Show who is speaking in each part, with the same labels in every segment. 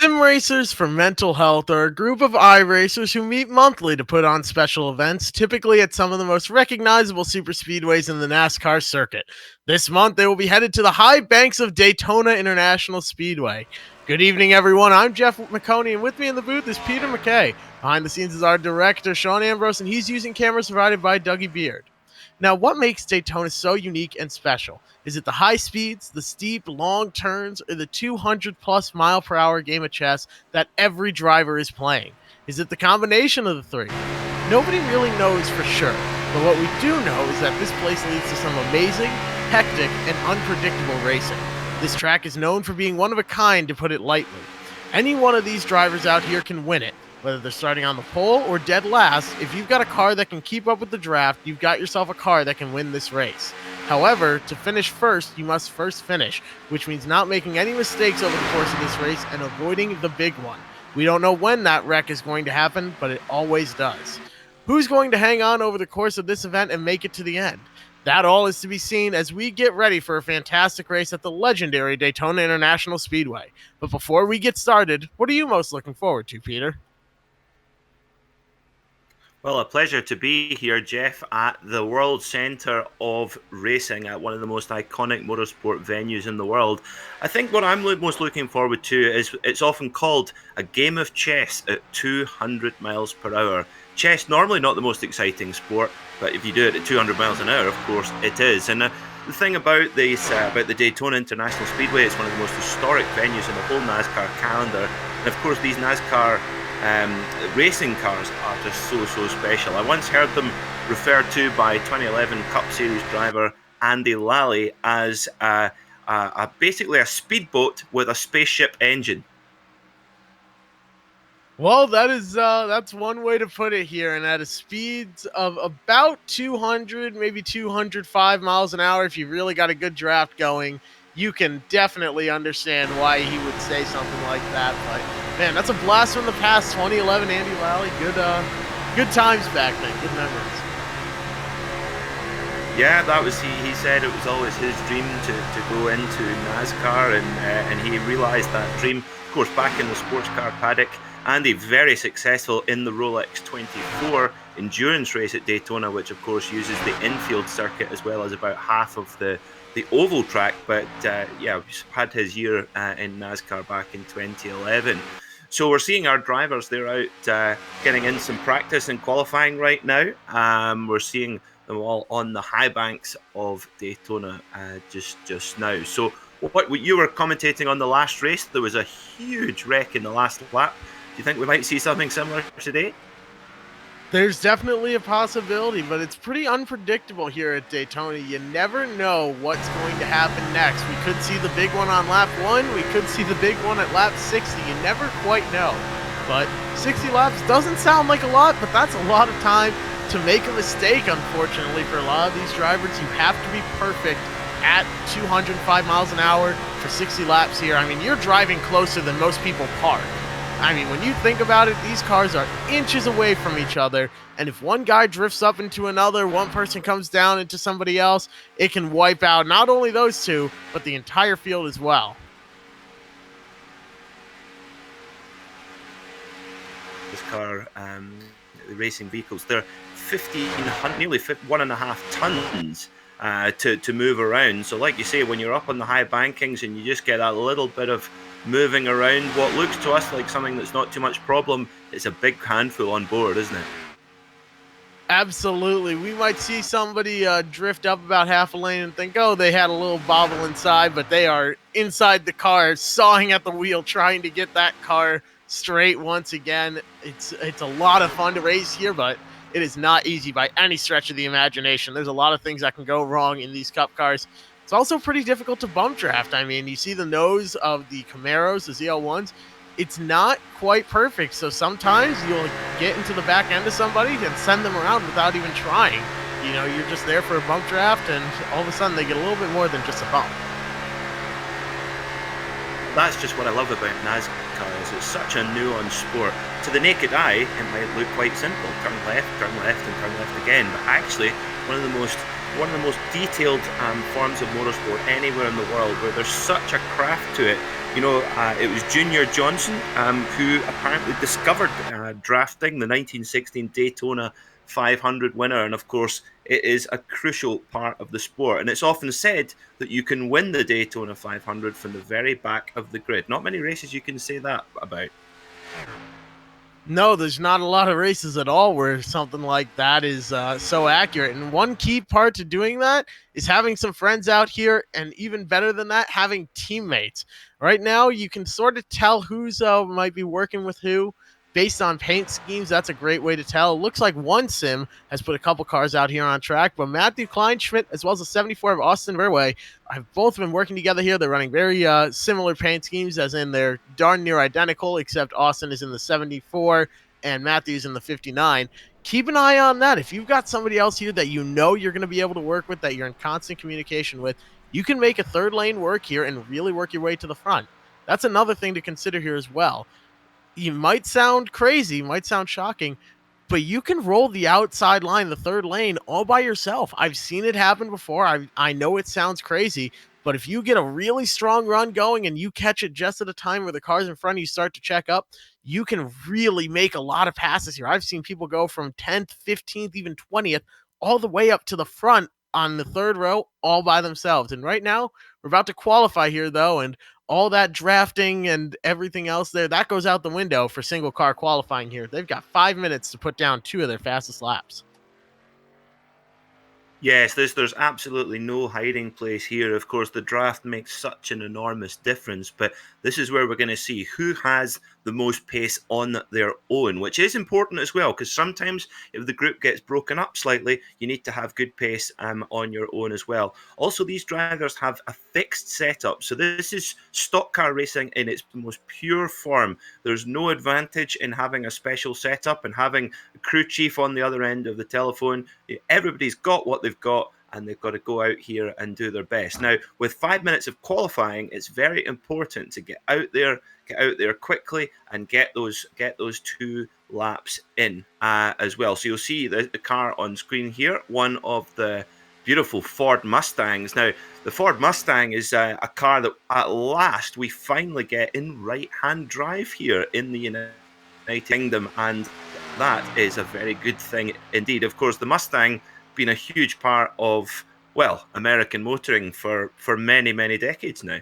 Speaker 1: Sim racers for mental health are a group of iRacers who meet monthly to put on special events, typically at some of the most recognizable superspeedways in the NASCAR circuit. This month, they will be headed to the high banks of Daytona International Speedway. Good evening, everyone. I'm Jeff McConey, and with me in the booth is Peter McKay. Behind the scenes is our director, Sean Ambrose, and he's using cameras provided by Dougie Beard. Now, what makes Daytona so unique and special? Is it the high speeds, the steep, long turns, or the 200 plus mile per hour game of chess that every driver is playing? Is it the combination of the three? Nobody really knows for sure, but what we do know is that this place leads to some amazing, hectic, and unpredictable racing. This track is known for being one of a kind, to put it lightly. Any one of these drivers out here can win it, whether they're starting on the pole or dead last. If you've got a car that can keep up with the draft, you've got yourself a car that can win this race. However, to finish first, you must first finish, which means not making any mistakes over the course of this race and avoiding the big one. We don't know when that wreck is going to happen, but it always does. Who's going to hang on over the course of this event and make it to the end? That all is to be seen as we get ready for a fantastic race at the legendary Daytona International Speedway. But before we get started, what are you most looking forward to, Peter?
Speaker 2: Well, a pleasure to be here, Jeff, at the World Centre of Racing, at one of the most iconic motorsport venues in the world. I think what I'm most looking forward to is it's often called a game of chess at 200 miles per hour. Chess, normally not the most exciting sport, but if you do it at 200 miles an hour, of course it is. And the thing about this, about the Daytona International Speedway, it's one of the most historic venues in the whole NASCAR calendar. And of course, these NASCAR racing cars are just so special. I once heard them referred to by 2011 Cup Series driver Andy Lally as basically a speedboat with a spaceship engine.
Speaker 1: Well, that's one way to put it here, and at a speeds of about 200, maybe 205 miles an hour, if you really got a good draft going, you can definitely understand why he would say something like that. But man, that's a blast from the past. 2011, Andy Lally, good times back then, good memories.
Speaker 2: Yeah, that was he said it was always his dream to go into NASCAR, and he realised that dream, of course, back in the sports car paddock. Andy very successful in the Rolex 24 endurance race at Daytona, which of course uses the infield circuit as well as about half of the oval track. But yeah, had his year in NASCAR back in 2011. So we're seeing our drivers, they're out getting in some practice and qualifying right now. We're seeing them all on the high banks of Daytona just now. So what you were commentating on the last race, there was a huge wreck in the last lap. Do you think we might see something similar today?
Speaker 1: There's definitely a possibility, but it's pretty unpredictable here at Daytona. You never know what's going to happen next. We could see the big one on lap 1. We could see the big one at lap 60. You never quite know. But 60 laps doesn't sound like a lot, but that's a lot of time to make a mistake, unfortunately, for a lot of these drivers. You have to be perfect at 205 miles an hour for 60 laps here. I mean, you're driving closer than most people park. I mean, when you think about it, these cars are inches away from each other, and if one guy drifts up into another, one person comes down into somebody else, it can wipe out not only those two, but the entire field as well.
Speaker 2: This car, the racing vehicles, they're 1,500, nearly 1.5 tons to move around. So like you say, when you're up on the high bankings and you just get that little bit of moving around what looks to us like something that's not too much problem, it's a big handful on board, isn't it?
Speaker 1: Absolutely. We might see somebody drift up about half a lane and think, oh, they had a little bobble inside, but they are inside the car, sawing at the wheel, trying to get that car straight once again. It's a lot of fun to race here, but it is not easy by any stretch of the imagination. There's a lot of things that can go wrong in these Cup cars. It's also pretty difficult to bump draft. I mean, you see the nose of the Camaros, the ZL1s, it's not quite perfect. So sometimes you'll get into the back end of somebody and send them around without even trying. You know, you're just there for a bump draft, and all of a sudden they get a little bit more than just a bump.
Speaker 2: That's just what I love about NASCAR, is it's such a nuanced sport. To the naked eye, it might look quite simple. Turn left, and turn left again. But actually, one of the most one of the most detailed forms of motorsport anywhere in the world, where there's such a craft to it. It was Junior Johnson who apparently discovered drafting, the 1916 Daytona 500 winner, and of course, it is a crucial part of the sport. And it's often said that you can win the Daytona 500 from the very back of the grid. Not many races you can say that about.
Speaker 1: No, there's not a lot of races at all where something like that is so accurate. And one key part to doing that is having some friends out here, and even better than that, having teammates. Right now, you can sort of tell who's might be working with who based on paint schemes. That's a great way to tell. It looks like one sim has put a couple cars out here on track, but Matthew Kleinschmidt, as well as the 74 of Austin Verway, have both been working together here. They're running very similar paint schemes, as in they're darn near identical, except Austin is in the 74 and Matthew's in the 59. Keep an eye on that. If you've got somebody else here that you know you're going to be able to work with, that you're in constant communication with, you can make a third lane work here and really work your way to the front. That's another thing to consider here as well. You might sound crazy, might sound shocking, but you can roll the outside line, the third lane, all by yourself. I've seen it happen before. I know it sounds crazy, but if you get a really strong run going and you catch it just at a time where the cars in front of you start to check up, you can really make a lot of passes here. I've seen people go from 10th, 15th, even 20th, all the way up to the front on the third row all by themselves. And right now, we're about to qualify here, though, and all that drafting and everything else there, that goes out the window for single car qualifying here. They've got 5 minutes to put down 2 of their fastest laps.
Speaker 2: Yes, there's absolutely no hiding place here. Of course, the draft makes such an enormous difference, but this is where we're going to see who has the most pace on their own, which is important as well, because sometimes if the group gets broken up slightly, you need to have good pace on your own as well. Also, these drivers have a fixed setup, so this is stock car racing in its most pure form. There's no advantage in having a special setup and having a crew chief on the other end of the telephone. Everybody's got what they've got, and they've got to go out here and do their best. Now, with 5 minutes of qualifying, it's very important to get out there quickly and get those 2 laps in as well. So you'll see the car on screen here, one of the beautiful Ford Mustangs. Now, the Ford Mustang is a car that at last we finally get in right-hand drive here in the United Kingdom, and that is a very good thing indeed. Of course, the Mustang been a huge part of, well, American motoring for many, many decades now.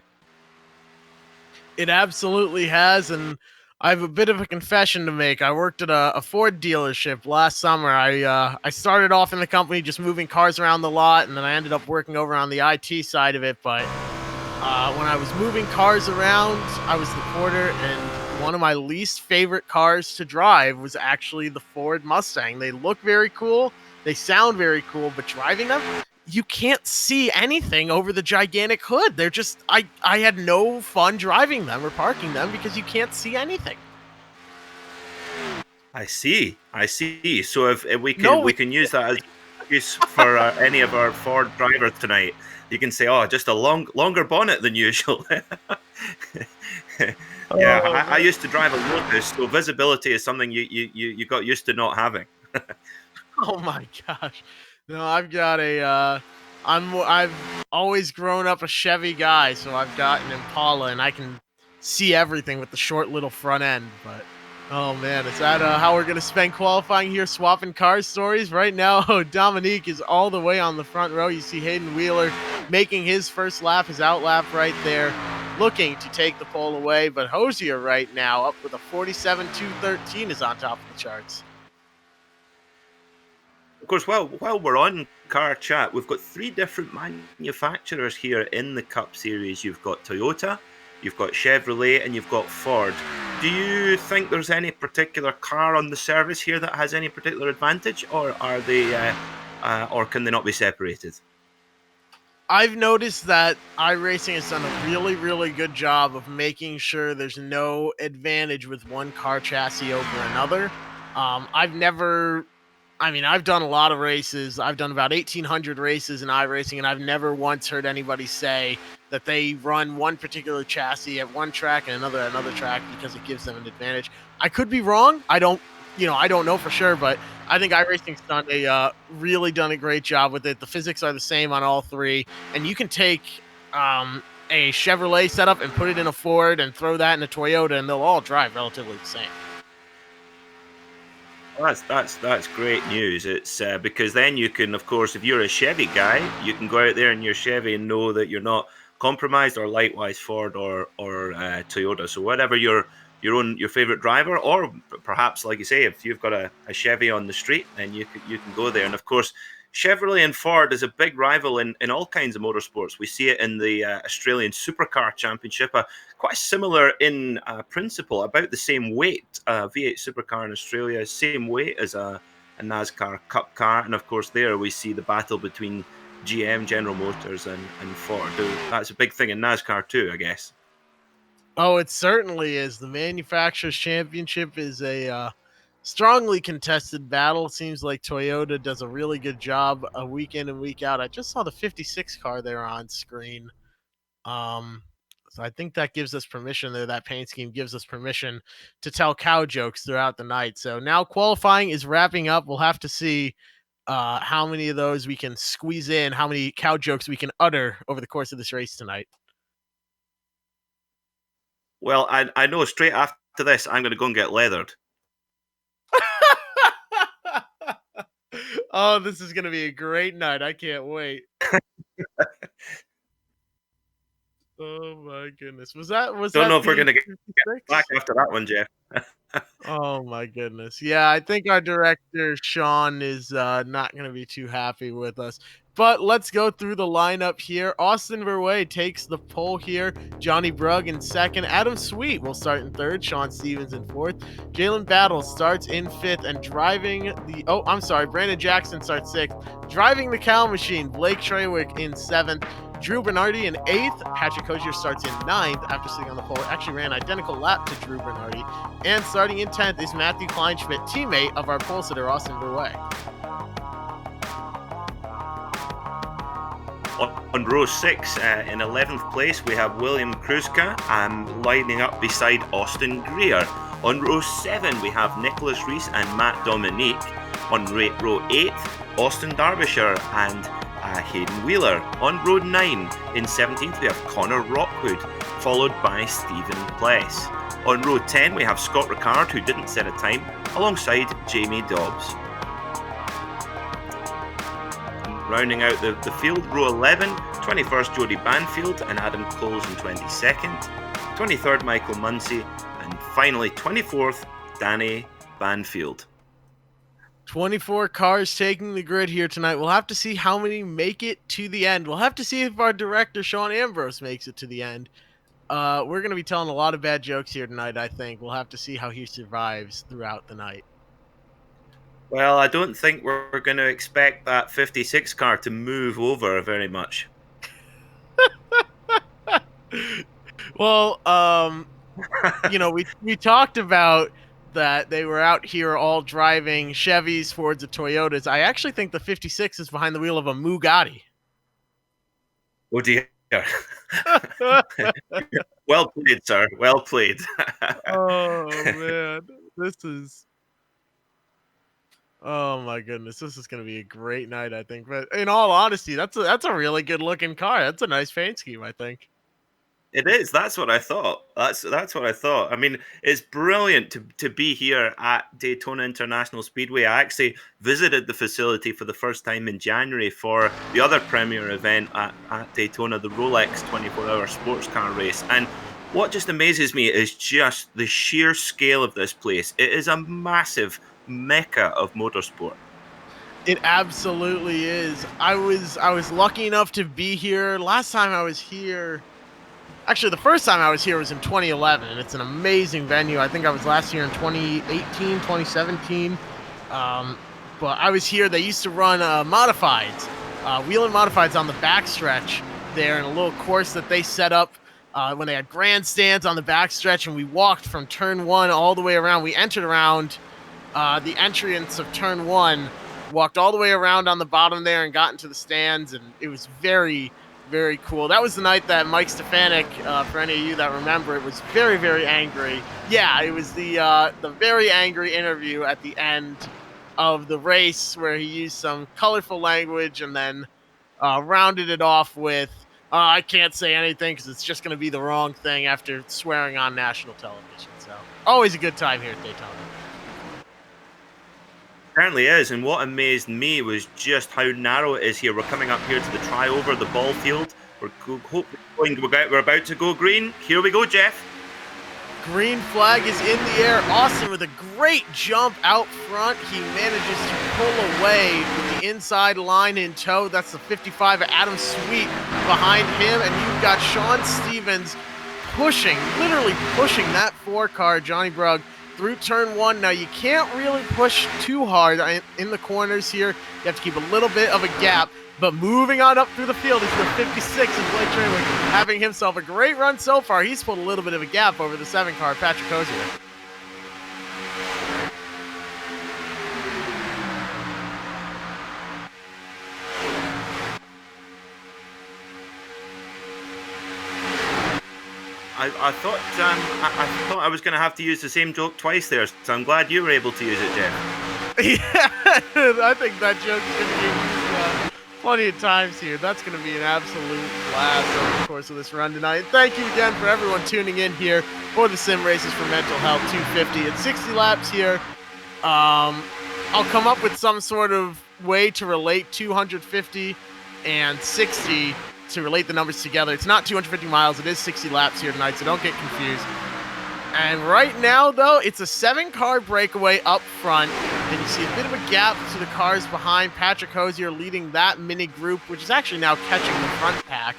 Speaker 1: It absolutely has, and I have a bit of a confession to make. I worked at a Ford dealership last summer. I started off in the company just moving cars around the lot, and then I ended up working over on the IT side of it. But when I was moving cars around, I was the porter, and one of my least favorite cars to drive was actually the Ford Mustang. They look very cool, they sound very cool, but driving them, you can't see anything over the gigantic hood. They're just, I had no fun driving them or parking them because you can't see anything.
Speaker 2: I see. So if we can use that as use for any of our Ford drivers tonight, you can say, "Oh, just a longer bonnet than usual." Yeah, I used to drive a Lotus, so visibility is something you got used to not having.
Speaker 1: Oh my gosh. No, I've got I've always grown up a Chevy guy, so I've got an Impala and I can see everything with the short little front end. But oh man, is that how we're gonna spend qualifying here, swapping car stories? Right now, Dominique is all the way on the front row. You see Hayden Wheeler making his first lap, his out lap right there, looking to take the pole away. But Hosier right now up with a 47.213 is on top of the charts.
Speaker 2: Of course, while we're on car chat, we've got 3 different manufacturers here in the Cup Series. You've got Toyota, you've got Chevrolet, and you've got Ford. Do you think there's any particular car on the service here that has any particular advantage, or are they, or can they not be separated?
Speaker 1: I've noticed that iRacing has done a really, really good job of making sure there's no advantage with one car chassis over another. I've done a lot of races. I've done about 1,800 races in iRacing, and I've never once heard anybody say that they run one particular chassis at one track and another at another track because it gives them an advantage. I could be wrong. I don't know for sure, but I think iRacing's done a really done a great job with it. The physics are the same on all three, and you can take a Chevrolet setup and put it in a Ford and throw that in a Toyota, and they'll all drive relatively the same.
Speaker 2: Well, that's great news. It's because then you can, of course, if you're a Chevy guy, you can go out there in your Chevy and know that you're not compromised, or likewise Ford or Toyota. So whatever your favorite driver, or perhaps like you say, if you've got a Chevy on the street, then you can go there. And of course, Chevrolet and Ford is a big rival in all kinds of motorsports. We see it in the Australian Supercar Championship, quite similar in principle, about the same weight. V8 Supercar in Australia, same weight as a NASCAR Cup car, and of course there we see the battle between GM, General Motors, and Ford. That's a big thing in NASCAR too, I guess.
Speaker 1: Oh, it certainly is. The Manufacturers Championship is a strongly contested battle. Seems like Toyota does a really good job week in and week out. I just saw the 56 car there on screen. Um, so I think that gives us permission there. That paint scheme gives us permission to tell cow jokes throughout the night. So now qualifying is wrapping up. We'll have to see how many of those we can squeeze in, how many cow jokes we can utter over the course of this race tonight.
Speaker 2: Well, I know straight after this, I'm going to go and get leathered.
Speaker 1: Oh, this is going to be a great night. I can't wait. Oh my goodness. Was
Speaker 2: Don't
Speaker 1: that
Speaker 2: know if we're
Speaker 1: the
Speaker 2: going to get
Speaker 1: 56?
Speaker 2: back after that one, Jeff.
Speaker 1: Oh my goodness. Yeah, I think our director Sean is not going to be too happy with us. But let's go through the lineup here. Austin Verway takes the pole here. Johnny Brugg in second. Adam Sweet will start in third. Sean Stevens in fourth. Jalen Battle starts in fifth, and Brandon Jackson starts sixth. Driving the cow machine, Blake Treywick in seventh. Drew Bernardi in eighth. Patrick Cozier starts in ninth after sitting on the pole. Actually ran an identical lap to Drew Bernardi. And starting in 10th is Matthew Kleinschmidt, teammate of our pole sitter, Austin Verway.
Speaker 2: On row 6, in 11th place, we have William Kruska lining up beside Austin Greer. On row 7, we have Nicholas Rees and Matt Dominique. On row 8, Austin Derbyshire and Hayden Wheeler. On row 9, in 17th, we have Connor Rockwood, followed by Stephen Pless. On row 10, we have Scott Ricard, who didn't set a time, alongside Jamie Dobbs. Rounding out the field, row 11, 21st Jody Banfield and Adam Coles in 22nd, 23rd Michael Muncie, and finally 24th Danny Banfield.
Speaker 1: 24 cars taking the grid here tonight. We'll have to see how many make it to the end. We'll have to see if our director, Sean Ambrose, makes it to the end. We're going to be telling a lot of bad jokes here tonight, I think. We'll have to see how he survives throughout the night.
Speaker 2: Well, I don't think we're going to expect that 56 car to move over very much.
Speaker 1: Well, we talked about that they were out here all driving Chevys, Fords, and Toyotas. I actually think the 56 is behind the wheel of a Bugatti.
Speaker 2: Oh dear. Well played, sir. Well played.
Speaker 1: Oh man, oh my goodness, this is going to be a great night, I think. But in all honesty, that's a really good looking car. That's a nice paint scheme, I think.
Speaker 2: It is. That's what I thought. That's what I thought. I mean, it's brilliant to be here at Daytona International Speedway. I actually visited the facility for the first time in January for the other premier event at Daytona, the Rolex 24-hour sports car race. And what just amazes me is just the sheer scale of this place. It is a massive mecca of motorsport.
Speaker 1: It absolutely is. I was lucky enough to be here. Last time I was here, actually, the first time I was here was in 2011, and it's an amazing venue. I think I was last year in 2018, 2017. But I was here. They used to run modifieds, wheel and modifieds on the backstretch there in a little course that they set up when they had grandstands on the backstretch, and we walked from turn 1 all the way around. We entered around the entrance of turn 1, walked all the way around on the bottom there and got into the stands, and it was very, very cool. That was the night that Mike Stefanik, for any of you that remember, it was very, very angry. Yeah, it was the very angry interview at the end of the race where he used some colorful language and then rounded it off with, I can't say anything because it's just going to be the wrong thing after swearing on national television. So always a good time here at Daytona.
Speaker 2: Certainly is, and what amazed me was just how narrow it is here. We're coming up here to the try-over, the ball field. We're about to go green. Here we go, Jeff.
Speaker 1: Green flag is in the air. Austin with a great jump out front. He manages to pull away with the inside line in tow. That's the 55 of Adam Sweet behind him. And you've got Sean Stevens pushing, literally pushing that 4-car, Johnny Brugg, through turn 1. Now, you can't really push too hard in the corners here. You have to keep a little bit of a gap. But moving on up through the field is the 56 of Blake Traylor, having himself a great run so far. He's pulled a little bit of a gap over the 7-car, Patrick Hosier.
Speaker 2: I thought I was going to have to use the same joke twice there, so I'm glad you were able to use it, Jeff.
Speaker 1: Yeah, I think that joke is going to be used plenty of times here. That's going to be an absolute blast over the course of this run tonight. And thank you again for everyone tuning in here for the Sim Races for Mental Health 250. It's 60 laps here. I'll come up with some sort of way to relate 250 and 60 to relate the numbers together. It's not 250 miles. It is 60 laps here tonight, so don't get confused. And right now, though, it's a 7-car breakaway up front. And you see a bit of a gap to the cars behind. Patrick Hosier leading that mini group, which is actually now catching the front pack.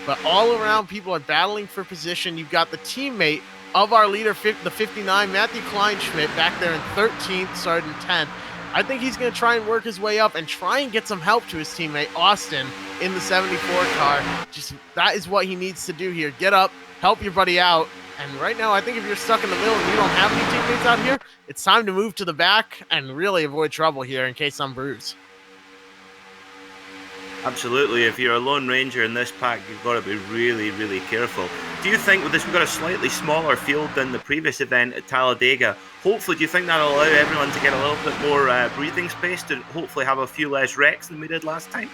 Speaker 1: But all around, people are battling for position. You've got the teammate of our leader, the 59, Matthew Kleinschmidt, back there in 13th, starting 10th. I think he's going to try and work his way up and try and get some help to his teammate, Austin, in the 74 car. Just that is what he needs to do here. Get up, help your buddy out. And right now, I think if you're stuck in the middle and you don't have any teammates out here, it's time to move to the back and really avoid trouble here in case I'm bruised.
Speaker 2: Absolutely. If you're a Lone Ranger in this pack, you've got to be really, really careful. Do you think with this, we've got a slightly smaller field than the previous event at Talladega? Hopefully, do you think that'll allow everyone to get a little bit more breathing space to hopefully have a few less wrecks than we did last time?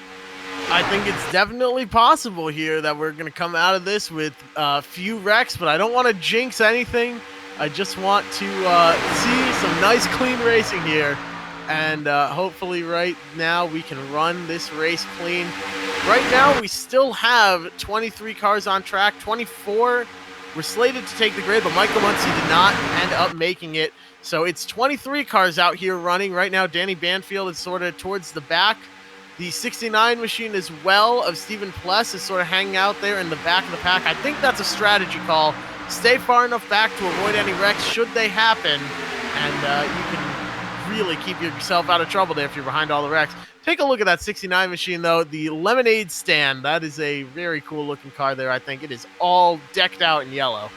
Speaker 1: I think it's definitely possible here that we're going to come out of this with a few wrecks, but I don't want to jinx anything. I just want to see some nice, clean racing here. And hopefully right now we can run this race clean. Right now we still have 23 cars on track. 24 were slated to take the grid, but Michael Muncie did not end up making it. So it's 23 cars out here running. Right now Danny Banfield is sort of towards the back. The 69 machine as well of Stephen Pless is sort of hanging out there in the back of the pack. I think that's a strategy call. Stay far enough back to avoid any wrecks should they happen. And you can really keep yourself out of trouble there if you're behind all the wrecks. Take a look at that 69 machine, though. The lemonade stand, that is a very cool looking car there, I think. It is all decked out in yellow.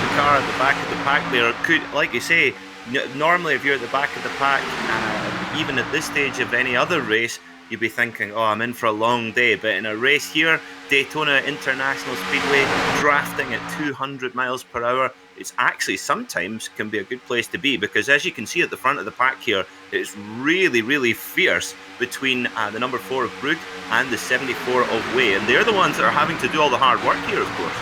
Speaker 2: The car at the back of the pack there could, like you say, normally if you're at the back of the pack, even at this stage of any other race, you'd be thinking, oh, I'm in for a long day. But in a race here, Daytona International Speedway, drafting at 200 miles per hour, it's actually sometimes can be a good place to be, because as you can see at the front of the pack here, it's really, really fierce between the number 4 of Brugge and the 74 of Way. And they're the ones that are having to do all the hard work here, of course.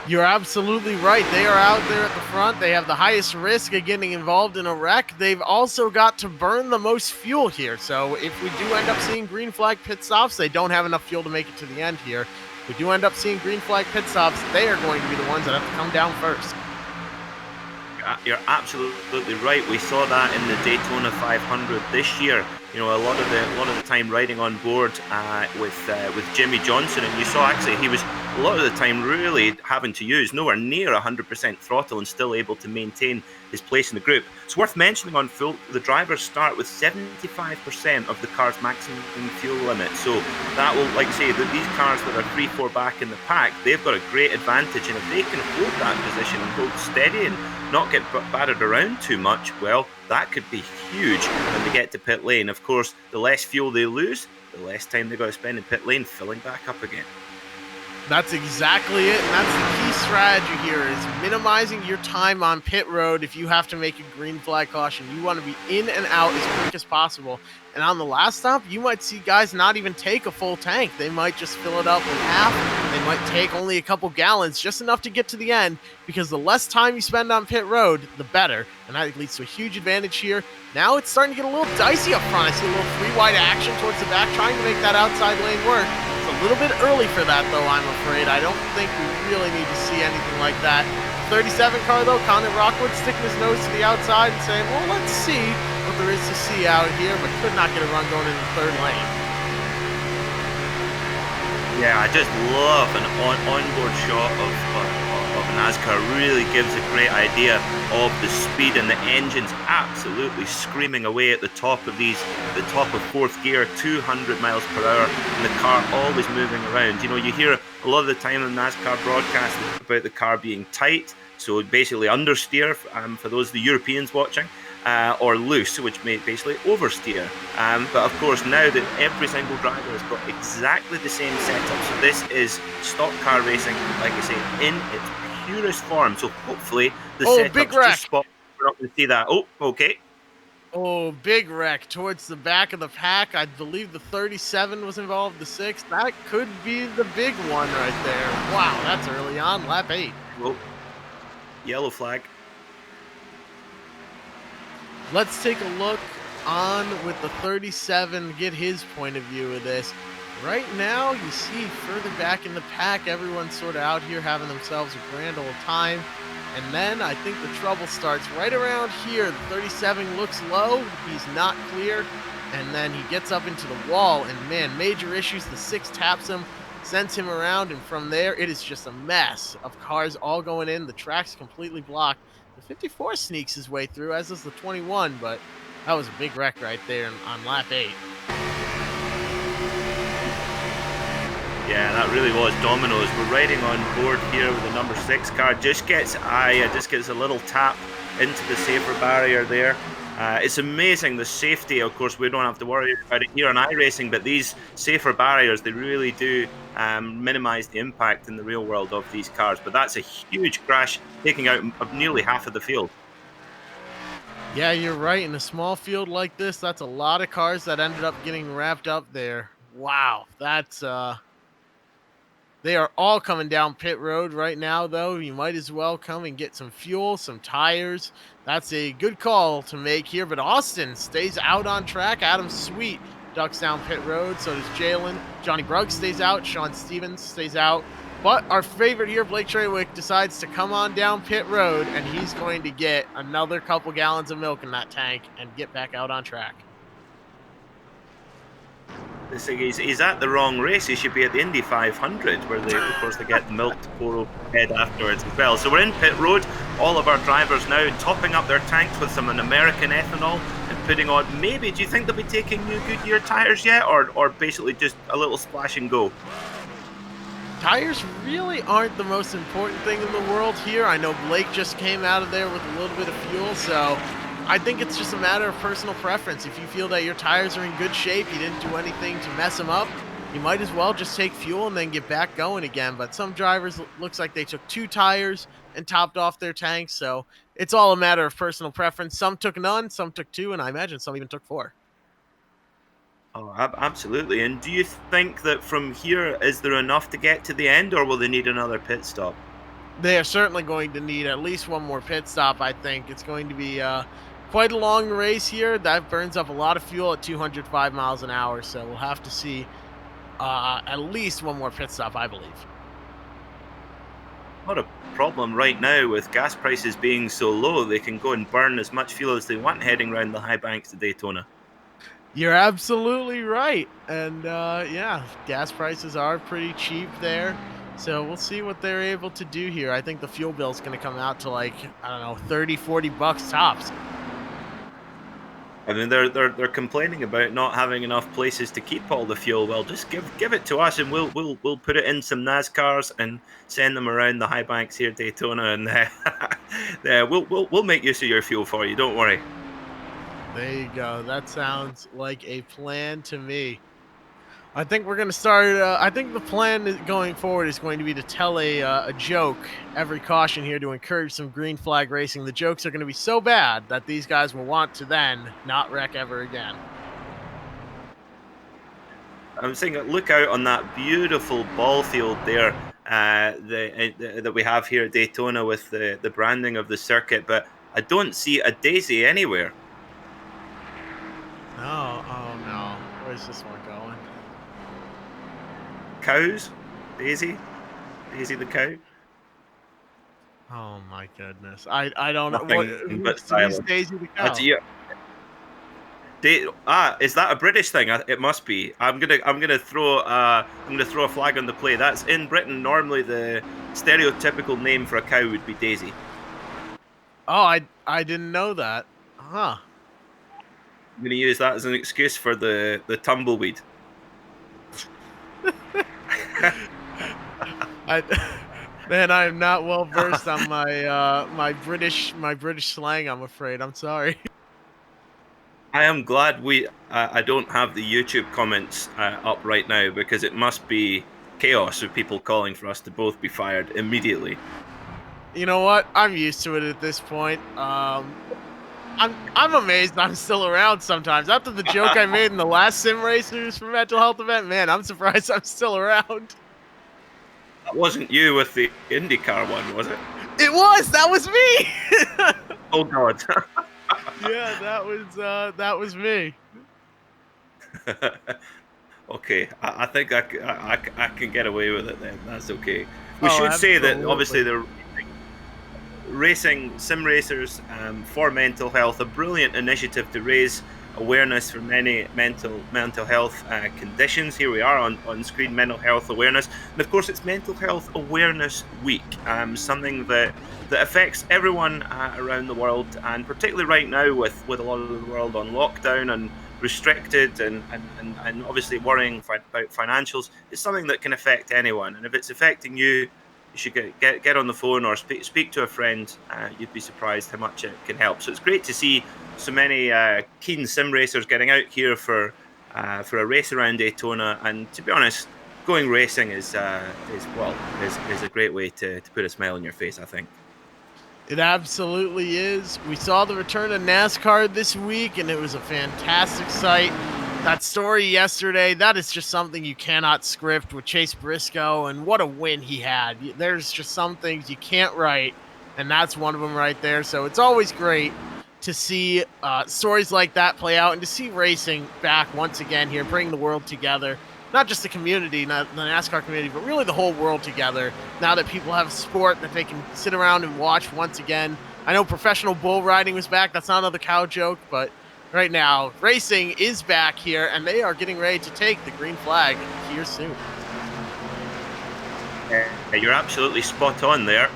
Speaker 1: You're absolutely right. They are out there at the front. They have the highest risk of getting involved in a wreck. They've also got to burn the most fuel here. So if we do end up seeing green flag pit stops, they don't have enough fuel to make it to the end here. If we do end up seeing green flag pit stops, they are going to be the ones that have to come down first.
Speaker 2: You're absolutely right. We saw that in the Daytona 500 this year. You know, a lot of the time riding on board with Jimmy Johnson, and you saw actually he was a lot of the time really having to use nowhere near 100% throttle and still able to maintain his place in the group. It's worth mentioning on full, the drivers start with 75% of the car's maximum fuel limit. So that will, like say, these cars that are 3-4 back in the pack, they've got a great advantage, and if they can hold that position and hold steady and not get battered around too much, well, that could be huge when they get to pit lane. Of course, the less fuel they lose, the less time they've got to spend in pit lane filling back up again.
Speaker 1: That's exactly it, and that's the key strategy here is minimizing your time on pit road. If you have to make a green flag caution, you want to be in and out as quick as possible. And on the last stop, you might see guys not even take a full tank. They might just fill it up in half. They might take only a couple gallons, just enough to get to the end, because the less time you spend on pit road, the better. And that leads to a huge advantage here. Now it's starting to get a little dicey up front. I see a little three-wide action towards the back, trying to make that outside lane work. A little bit early for that, though, I'm afraid. I don't think we really need to see anything like that. 37 car, though, Connor Rockwood sticking his nose to the outside and saying, well, let's see what there is to see out here, but could not get a run going in the third lane.
Speaker 2: Yeah, I just love an onboard shot of NASCAR. Really gives a great idea of the speed, and the engine's absolutely screaming away at the top of fourth gear, 200 miles per hour, and the car always moving around. You know, you hear a lot of the time in NASCAR broadcasts about the car being tight, so basically understeer for those of the Europeans watching. Or loose, which may basically oversteer. But of course, now that every single driver has got exactly the same setup, so this is stock car racing, like I say, in its purest form. So hopefully the setup's just spot. We're not going to see that. Oh, okay.
Speaker 1: Oh, big wreck towards the back of the pack. I believe the 37 was involved, the 6. That could be the big one right there. Wow, that's early on, lap 8.
Speaker 2: Oh, yellow flag.
Speaker 1: Let's take a look on with the 37, get his point of view of this. Right now, you see further back in the pack, everyone's sort of out here having themselves a grand old time. And then I think the trouble starts right around here. The 37 looks low, he's not clear, and then he gets up into the wall, and man, major issues. The 6 taps him, sends him around, and from there, it is just a mess of cars all going in. The track's completely blocked. The 54 sneaks his way through, as does the 21, but that was a big wreck right there on lap 8.
Speaker 2: Yeah, that really was dominoes. We're riding on board here with the number 6 car. Just gets a little tap into the safer barrier there. It's amazing the safety. Of course, we don't have to worry about it here on iRacing, but these safer barriers, they really do minimize the impact in the real world of these cars. But that's a huge crash, taking out nearly half of the field.
Speaker 1: Yeah, you're right. In a small field like this, that's a lot of cars that ended up getting wrapped up there. Wow, that's they are all coming down pit road right now, though. You might as well come and get some fuel, some tires. That's a good call to make here. But Austin stays out on track. Adam Sweet ducks down pit road. So does Jalen. Johnny Bruggs stays out. Sean Stevens stays out. But our favorite here, Blake Traywick, decides to come on down pit road, and he's going to get another couple gallons of milk in that tank and get back out on track.
Speaker 2: He's at the wrong race. He should be at the Indy 500, where of course they get the milk to pour overhead afterwards as well. So we're in pit road. All of our drivers now topping up their tanks with some American ethanol and putting on. Maybe, do you think they'll be taking new Goodyear tires yet, or basically just a little splash and go?
Speaker 1: Tires really aren't the most important thing in the world here. I know Blake just came out of there with a little bit of fuel, so I think it's just a matter of personal preference. If you feel that your tires are in good shape, you didn't do anything to mess them up, you might as well just take fuel and then get back going again. But some drivers, looks like they took 2 tires and topped off their tanks, so it's all a matter of personal preference. Some took none, some took 2, and I imagine some even took 4.
Speaker 2: Oh, absolutely. And do you think that from here, is there enough to get to the end, or will they need another pit stop?
Speaker 1: They are certainly going to need at least one more pit stop, I think. It's going to be quite a long race here. That burns up a lot of fuel at 205 miles an hour, so we'll have to see at least one more pit stop, I believe.
Speaker 2: Not a problem right now with gas prices being so low. They can go and burn as much fuel as they want heading around the high banks of Daytona.
Speaker 1: You're absolutely right. And yeah, gas prices are pretty cheap there. So we'll see what they're able to do here. I think the fuel bill is going to come out to like, I don't know, 30, 40 bucks tops.
Speaker 2: I mean, they're complaining about not having enough places to keep all the fuel. Well, just give it to us, and we'll put it in some NASCARs and send them around the high banks here at Daytona, and we'll make use of your fuel for you. Don't worry.
Speaker 1: There you go. That sounds like a plan to me. I think we're going to start. I think the plan going forward is going to be to tell a joke every caution here to encourage some green flag racing. The jokes are going to be so bad that these guys will want to then not wreck ever again.
Speaker 2: I'm saying, look out on that beautiful ball field there that we have here at Daytona with the branding of the circuit, but I don't see a daisy anywhere.
Speaker 1: No, oh no. Where's this one going?
Speaker 2: Cows? Daisy? Daisy the cow?
Speaker 1: Oh my goodness. I don't know. What,
Speaker 2: Nothing but
Speaker 1: who's
Speaker 2: silence.
Speaker 1: Daisy the
Speaker 2: That's
Speaker 1: cow?
Speaker 2: you. Is that a British thing? It must be. I'm gonna throw a flag on the play. That's in Britain. Normally, the stereotypical name for a cow would be Daisy.
Speaker 1: Oh, I didn't know that. Huh.
Speaker 2: I'm gonna use that as an excuse for the tumbleweed.
Speaker 1: I man, I am not well versed on my British slang, I'm afraid. I'm sorry.
Speaker 2: I am glad I don't have the YouTube comments up right now because it must be chaos with people calling for us to both be fired immediately.
Speaker 1: You know what? I'm used to it at this point. I'm amazed I'm still around sometimes. After the joke I made in the last Sim Racers for mental health event, man, I'm surprised I'm still around.
Speaker 2: That wasn't you with the IndyCar one, was it?
Speaker 1: It was. That was me.
Speaker 2: Oh God.
Speaker 1: Yeah, that was me.
Speaker 2: Okay, I think I can get away with it then. That's okay. We
Speaker 1: Oh,
Speaker 2: should say that obviously
Speaker 1: absolutely.
Speaker 2: the racing sim racers for mental health, a brilliant initiative to raise awareness for many mental health conditions. Here we are on screen, mental health awareness, and of course it's Mental Health Awareness Week, something that affects everyone around the world, and particularly right now with a lot of the world on lockdown and restricted and obviously worrying about financials. It's something that can affect anyone, and if it's affecting you, you should get on the phone or speak to a friend. You'd be surprised how much it can help. So it's great to see so many keen sim racers getting out here for a race around Daytona. And to be honest, going racing is a great way to put a smile on your face, I think.
Speaker 1: It absolutely is. We saw the return of NASCAR this week, and it was a fantastic sight. That story yesterday, that is just something you cannot script with Chase Briscoe, and what a win he had. There's just some things you can't write, and that's one of them right there. So it's always great to see stories like that play out and to see racing back once again here, bring the world together. Not just the community, not the NASCAR community, but really the whole world together. Now that people have a sport that they can sit around and watch once again. I know professional bull riding was back. That's not another cow joke, but right now, racing is back here, and they are getting ready to take the green flag here soon.
Speaker 2: You're absolutely spot on there.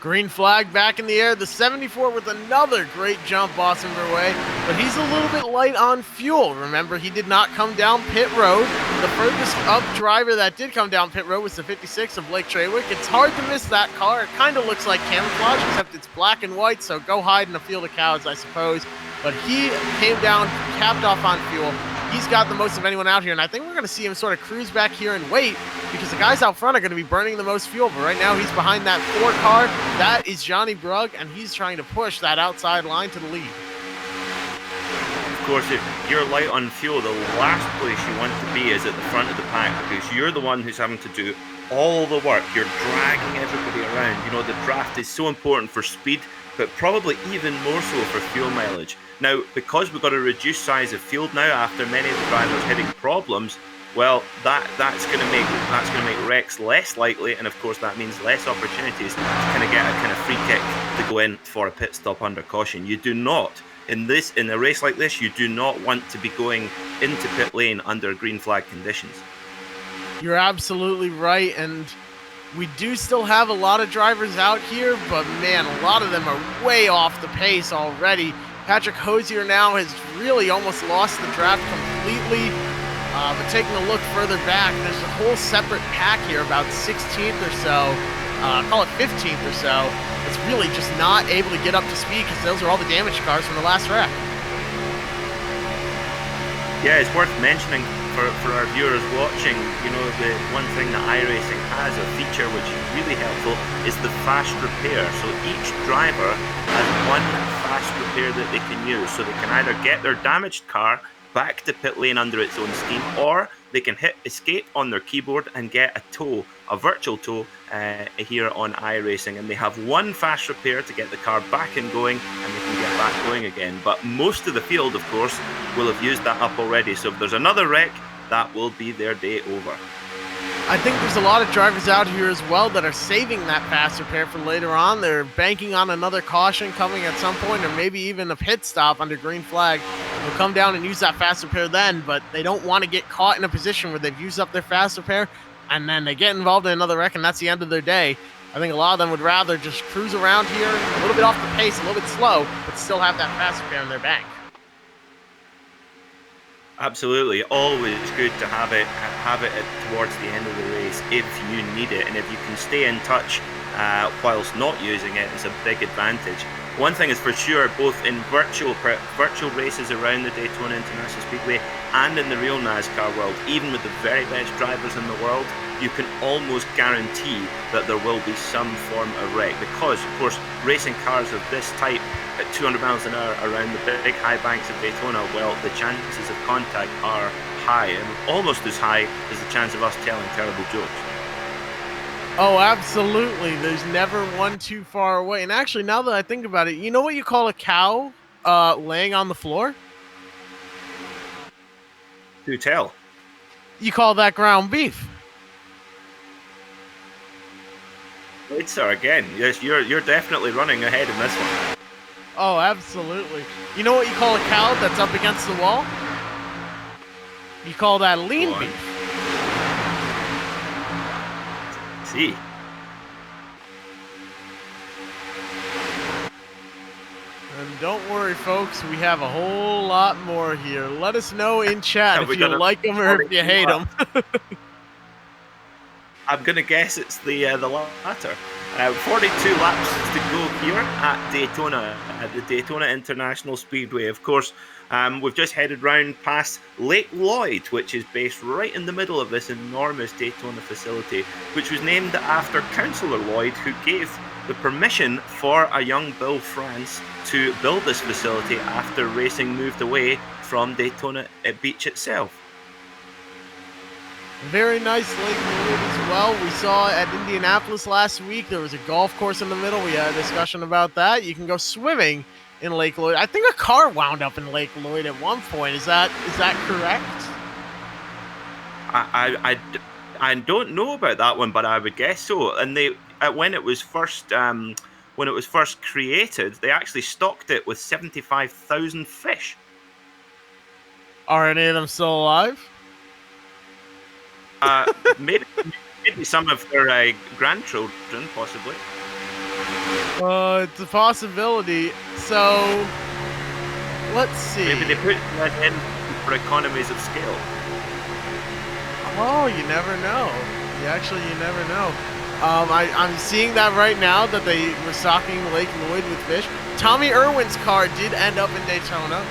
Speaker 1: Green flag back in the air. The 74 with another great jump, Austin Berway, but he's a little bit light on fuel. Remember, he did not come down pit road. The furthest up driver that did come down pit road was the 56 of Blake Trawick. It's hard to miss that car. It kind of looks like camouflage, except it's black and white, so go hide in a field of cows, I suppose. But he came down, capped off on fuel. He's got the most of anyone out here, and I think we're going to see him sort of cruise back here and wait, because the guys out front are going to be burning the most fuel. But right now, he's behind that 4 car. That is Johnny Brugg, and he's trying to push that outside line to the lead.
Speaker 2: Of course, if you're light on fuel, the last place you want to be is at the front of the pack, because you're the one who's having to do all the work. You're dragging everybody around. You know, the draft is so important for speed, but probably even more so for fuel mileage. Now, because we've got a reduced size of field now after many of the drivers hitting problems, well, that's going to make wrecks less likely, and of course that means less opportunities to kind of get a kind of free kick to go in for a pit stop under caution. You do not in a race like this. You do not want to be going into pit lane under green flag conditions.
Speaker 1: You're absolutely right, and we do still have a lot of drivers out here, but man, a lot of them are way off the pace already. Patrick Hosier now has really almost lost the draft completely. taking a look further back, there's a whole separate pack here, about 16th or so, call it 15th or so, that's really just not able to get up to speed because those are all the damaged cars from the last wreck.
Speaker 2: Yeah, it's worth mentioning for our viewers watching, you know, the one thing that iRacing has, a feature which is really helpful, is the fast repair. So each driver has one fast repair that they can use. So they can either get their damaged car back to pit lane under its own steam, or they can hit escape on their keyboard and get a tow, a virtual tow, here on iRacing. And they have one fast repair to get the car back and going, and they can get back going again. But most of the field, of course, will have used that up already. So if there's another wreck, that will be their day over.
Speaker 1: I think there's a lot of drivers out here as well that are saving that fast repair for later on. They're banking on another caution coming at some point, or maybe even a pit stop under green flag. They'll come down and use that fast repair then, but they don't want to get caught in a position where they've used up their fast repair and then they get involved in another wreck and that's the end of their day. I think a lot of them would rather just cruise around here a little bit off the pace, a little bit slow, but still have that fast repair in their bank.
Speaker 2: Absolutely, always good to have it towards the end of the race if you need it, and if you can stay in touch whilst not using it, it's a big advantage. One thing is for sure, both in virtual races around the Daytona International Speedway and in the real NASCAR world, even with the very best drivers in the world, you can almost guarantee that there will be some form of wreck, because of course racing cars of this type at 200 miles an hour around the big high banks of Daytona, well, the chances of contact are high, and almost as high as the chance of us telling terrible jokes.
Speaker 1: Oh, absolutely. There's never one too far away. And actually, now that I think about it, you know what you call a cow laying on the floor?
Speaker 2: Do tell.
Speaker 1: You call that ground beef.
Speaker 2: Right, sir, again, yes, you're definitely running ahead in this one.
Speaker 1: Oh, absolutely. You know what you call a cow that's up against the wall? You call that lean beef.
Speaker 2: See.
Speaker 1: And don't worry, folks, we have a whole lot more here. Let us know in chat if you like them or if you hate them.
Speaker 2: I'm going to guess it's the latter. 42 laps to go here at Daytona, at the Daytona International Speedway. Of course, we've just headed round past Lake Lloyd, which is based right in the middle of this enormous Daytona facility, which was named after Councillor Lloyd, who gave the permission for a young Bill France to build this facility after racing moved away from Daytona Beach itself.
Speaker 1: Very nice Lake Lloyd as well. We saw at Indianapolis last week, there was a golf course in the middle. We had a discussion about that. You can go swimming in Lake Lloyd. I think a car wound up in Lake Lloyd at one point. Is that correct?
Speaker 2: I don't know about that one, but I would guess so. And they when it was first created, they actually stocked it with 75,000 fish.
Speaker 1: Are any of them still alive?
Speaker 2: Maybe some of their grandchildren, possibly.
Speaker 1: It's a possibility. So, let's see.
Speaker 2: Maybe they put that in for economies of scale.
Speaker 1: Oh, you never know. You never know. I'm seeing that right now, that they were stocking Lake Lloyd with fish. Tommy Irwin's car did end up in Daytona,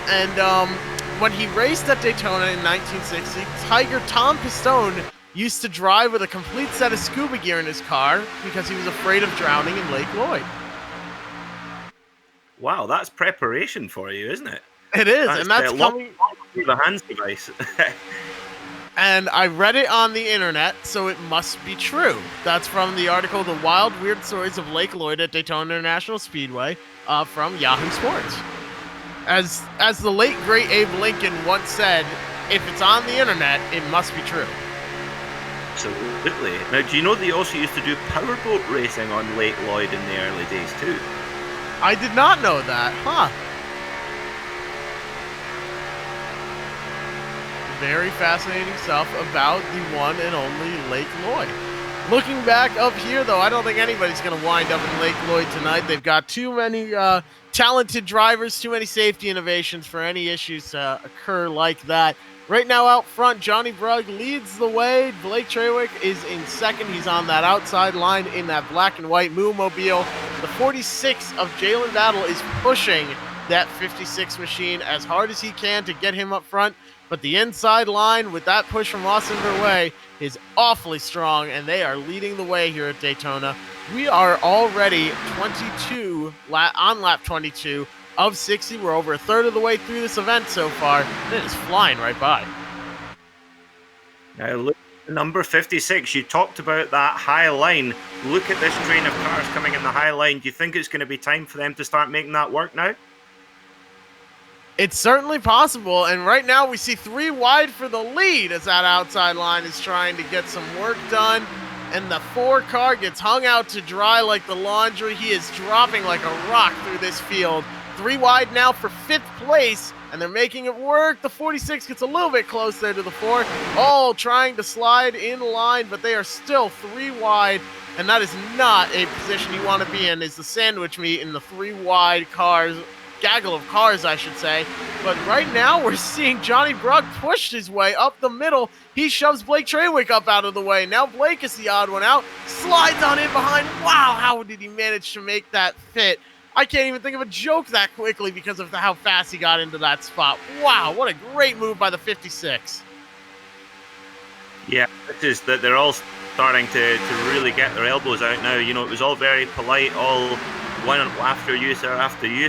Speaker 1: and when he raced at Daytona in 1960, Tiger Tom Pistone used to drive with a complete set of scuba gear in his car because he was afraid of drowning in Lake Lloyd.
Speaker 2: Wow, that's preparation for you, isn't it?
Speaker 1: It is, and that's coming
Speaker 2: through the hands device.
Speaker 1: And I read it on the internet, so it must be true. That's from the article, The Wild Weird Stories of Lake Lloyd at Daytona International Speedway, from Yahoo Sports. As the late, great Abe Lincoln once said, if it's on the internet, it must be true.
Speaker 2: Absolutely. Now, do you know they also used to do powerboat racing on Lake Lloyd in the early days, too?
Speaker 1: I did not know that, huh? Very fascinating stuff about the one and only Lake Lloyd. Looking back up here, though, I don't think anybody's going to wind up in Lake Lloyd tonight. They've got too many talented drivers, too many safety innovations for any issues to occur like that. Right now out front, Johnny Brugg leads the way. Blake Trawick is in second. He's on that outside line in that black and white Mobile. The 46 of Jalen Battle is pushing that 56 machine as hard as he can to get him up front. But the inside line with that push from Austin Verwey is awfully strong, and they are leading the way here at Daytona. We are already 22 on lap 22 of 60. We're over a third of the way through this event so far. It is flying right by.
Speaker 2: Now look at number 56. You talked about that high line. Look at this train of cars coming in the high line. Do you think it's going to be time for them to start making that work now?
Speaker 1: It's certainly possible, and right now we see 3 wide for the lead as that outside line is trying to get some work done, and the 4 car gets hung out to dry like the laundry. He is dropping like a rock through this field. 3 wide now for 5th place, and they're making it work. The 46 gets a little bit close there to the 4, all trying to slide in line, but they are still 3 wide, and that is not a position you want to be in, is the sandwich meat in the 3 wide cars. Gaggle of cars, I should say. But right now, we're seeing Johnny Brugg push his way up the middle. He shoves Blake Trawick up out of the way. Now Blake is the odd one out. Slides on in behind. Wow, how did he manage to make that fit? I can't even think of a joke that quickly because of how fast he got into that spot. Wow, what a great move by the 56.
Speaker 2: Yeah, it is that they're all starting to really get their elbows out now. You know, it was all very polite, all one after you,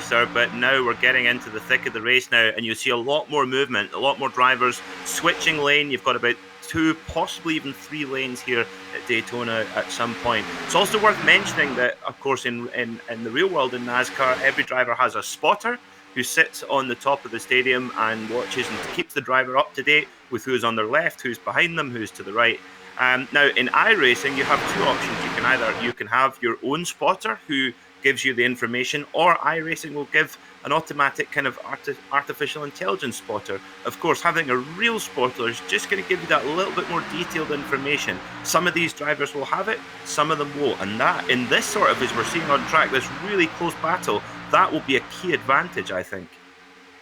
Speaker 2: sir, but now we're getting into the thick of the race now, and you see a lot more movement, a lot more drivers switching lane. You've got about 2, possibly even 3 lanes here at Daytona at some point. It's also worth mentioning that, of course, in the real world in NASCAR, every driver has a spotter who sits on the top of the stadium and watches and keeps the driver up to date with who's on their left, who's behind them, who's to the right. Now, in iRacing, you have 2 options. You can have your own spotter who gives you the information, or iRacing will give an automatic kind of artificial intelligence spotter. Of course, having a real spotter is just going to give you that little bit more detailed information. Some of these drivers will have it, some of them won't, and that, in this sort of, as we're seeing on track, this really close battle, that will be a key advantage, I think.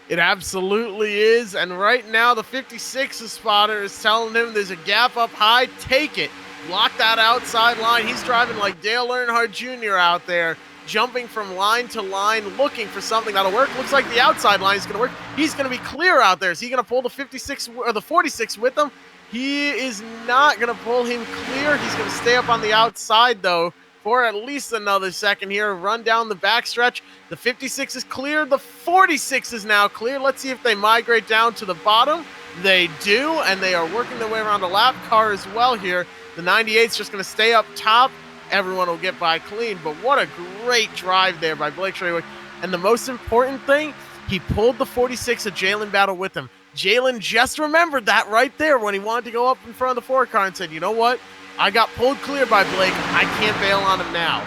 Speaker 1: It absolutely is, and right now the 56 spotter is telling him there's a gap up high, take it. Block that outside line. He's driving like Dale Earnhardt Jr. out there, jumping from line to line, looking for something that'll work. Looks like the outside line is going to work. He's going to be clear out there. Is he going to pull the 56 or the 46 with him? He is not going to pull him clear. He's going to stay up on the outside, though, for at least another second here. Run down the backstretch. The 56 is clear. The 46 is now clear. Let's see if they migrate down to the bottom. They do, and they are working their way around the lap car as well here. The 98 is just going to stay up top. Everyone will get by clean, but what a great drive there by Blake Trawick. And the most important thing, he pulled the 46 of Jalen Battle with him. Jalen just remembered that right there when he wanted to go up in front of the 4 car and said, you know what? I got pulled clear by Blake. I can't bail on him now.